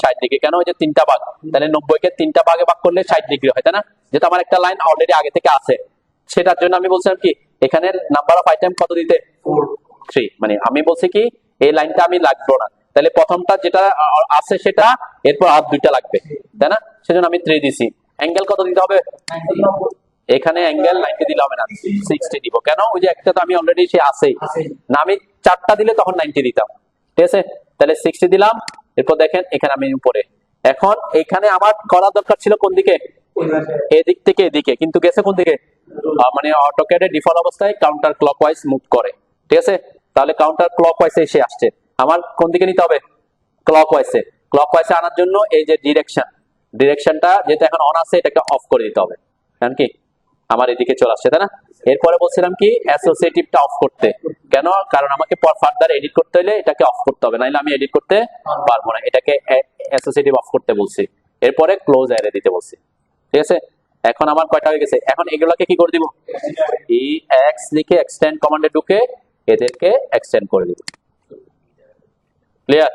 60 ডিগ্রি। কেন? ওই যে তিনটা ভাগ, তাহলে 90 কে তিনটা ভাগে ভাগ করলে 60 ডিগ্রি হয়, তাই না? যেটা আমার একটা লাইন অলরেডি আগে থেকে আছে, সেটার জন্য আমি বলছিলাম কি এখানে নাম্বার অফ আইটেম কত দিতে? 3। মানে আমি বলছি কি এই লাইনটা আমি লাগবো না, তাহলে প্রথমটা যেটা আছে সেটা, এরপর আর দুইটা লাগবে, তাই না? সেজন্য আমি 3 দিছি। অ্যাঙ্গেল কত দিতে হবে? এখানে অ্যাঙ্গেল 90 দিলে হবে না, 60 দিব। কেন? ওই যে একটা তো আমি অলরেডি সে আছেই না, আমি 4টা দিলে তখন 90 দিতাম। ঠিক আছে, তাহলে 60 দিলাম। এরপর দেখেন এখানে আমি উপরে, এখন এখানে আমার করা দরকার ছিল কোন দিকে? এদিক থেকে এদিকে, কিন্তু গেছে কোন দিকে? মানে অটোক্যাডে ডিফল্ট অবস্থায় কাউন্টার ক্লকওয়াইজ মুভ করে। ঠিক আছে, তাহলে কাউন্টার ক্লকওয়াইজে এসে আসছে, আমার কোন দিকে নিতে হবে? ক্লকওয়াইজে। ক্লকওয়াইজে আনার জন্য এই যে ডিরেকশনটা যেটা এখন অন আছে এটাকে অফ করে দিতে হবে, কারণ কি আমার এদিকে চলে আসছে, তাই না? এরপরে বলছিলাম কি অ্যাসোসিয়েটিভটা অফ করতে। কেন? কারণ আমাকে ফার্দার এডিট করতে হলে এটাকে অফ করতে হবে, নাইলে আমি এডিট করতে পারবো না। এটাকে অ্যাসোসিয়েটিভ অফ করতে বলছি, এরপরে ক্লোজ অ্যারে দিতে বলছি। ঠিক আছে, এখন আমার কয়টা হয়ে গেছে? এখন এগুলোকে কি করে দিব? ই এক্স লিখে এক্সটেন্ড কমান্ডে ঢুকে এদেরকে এক্সটেন্ড করে দিব। ক্লিয়ার?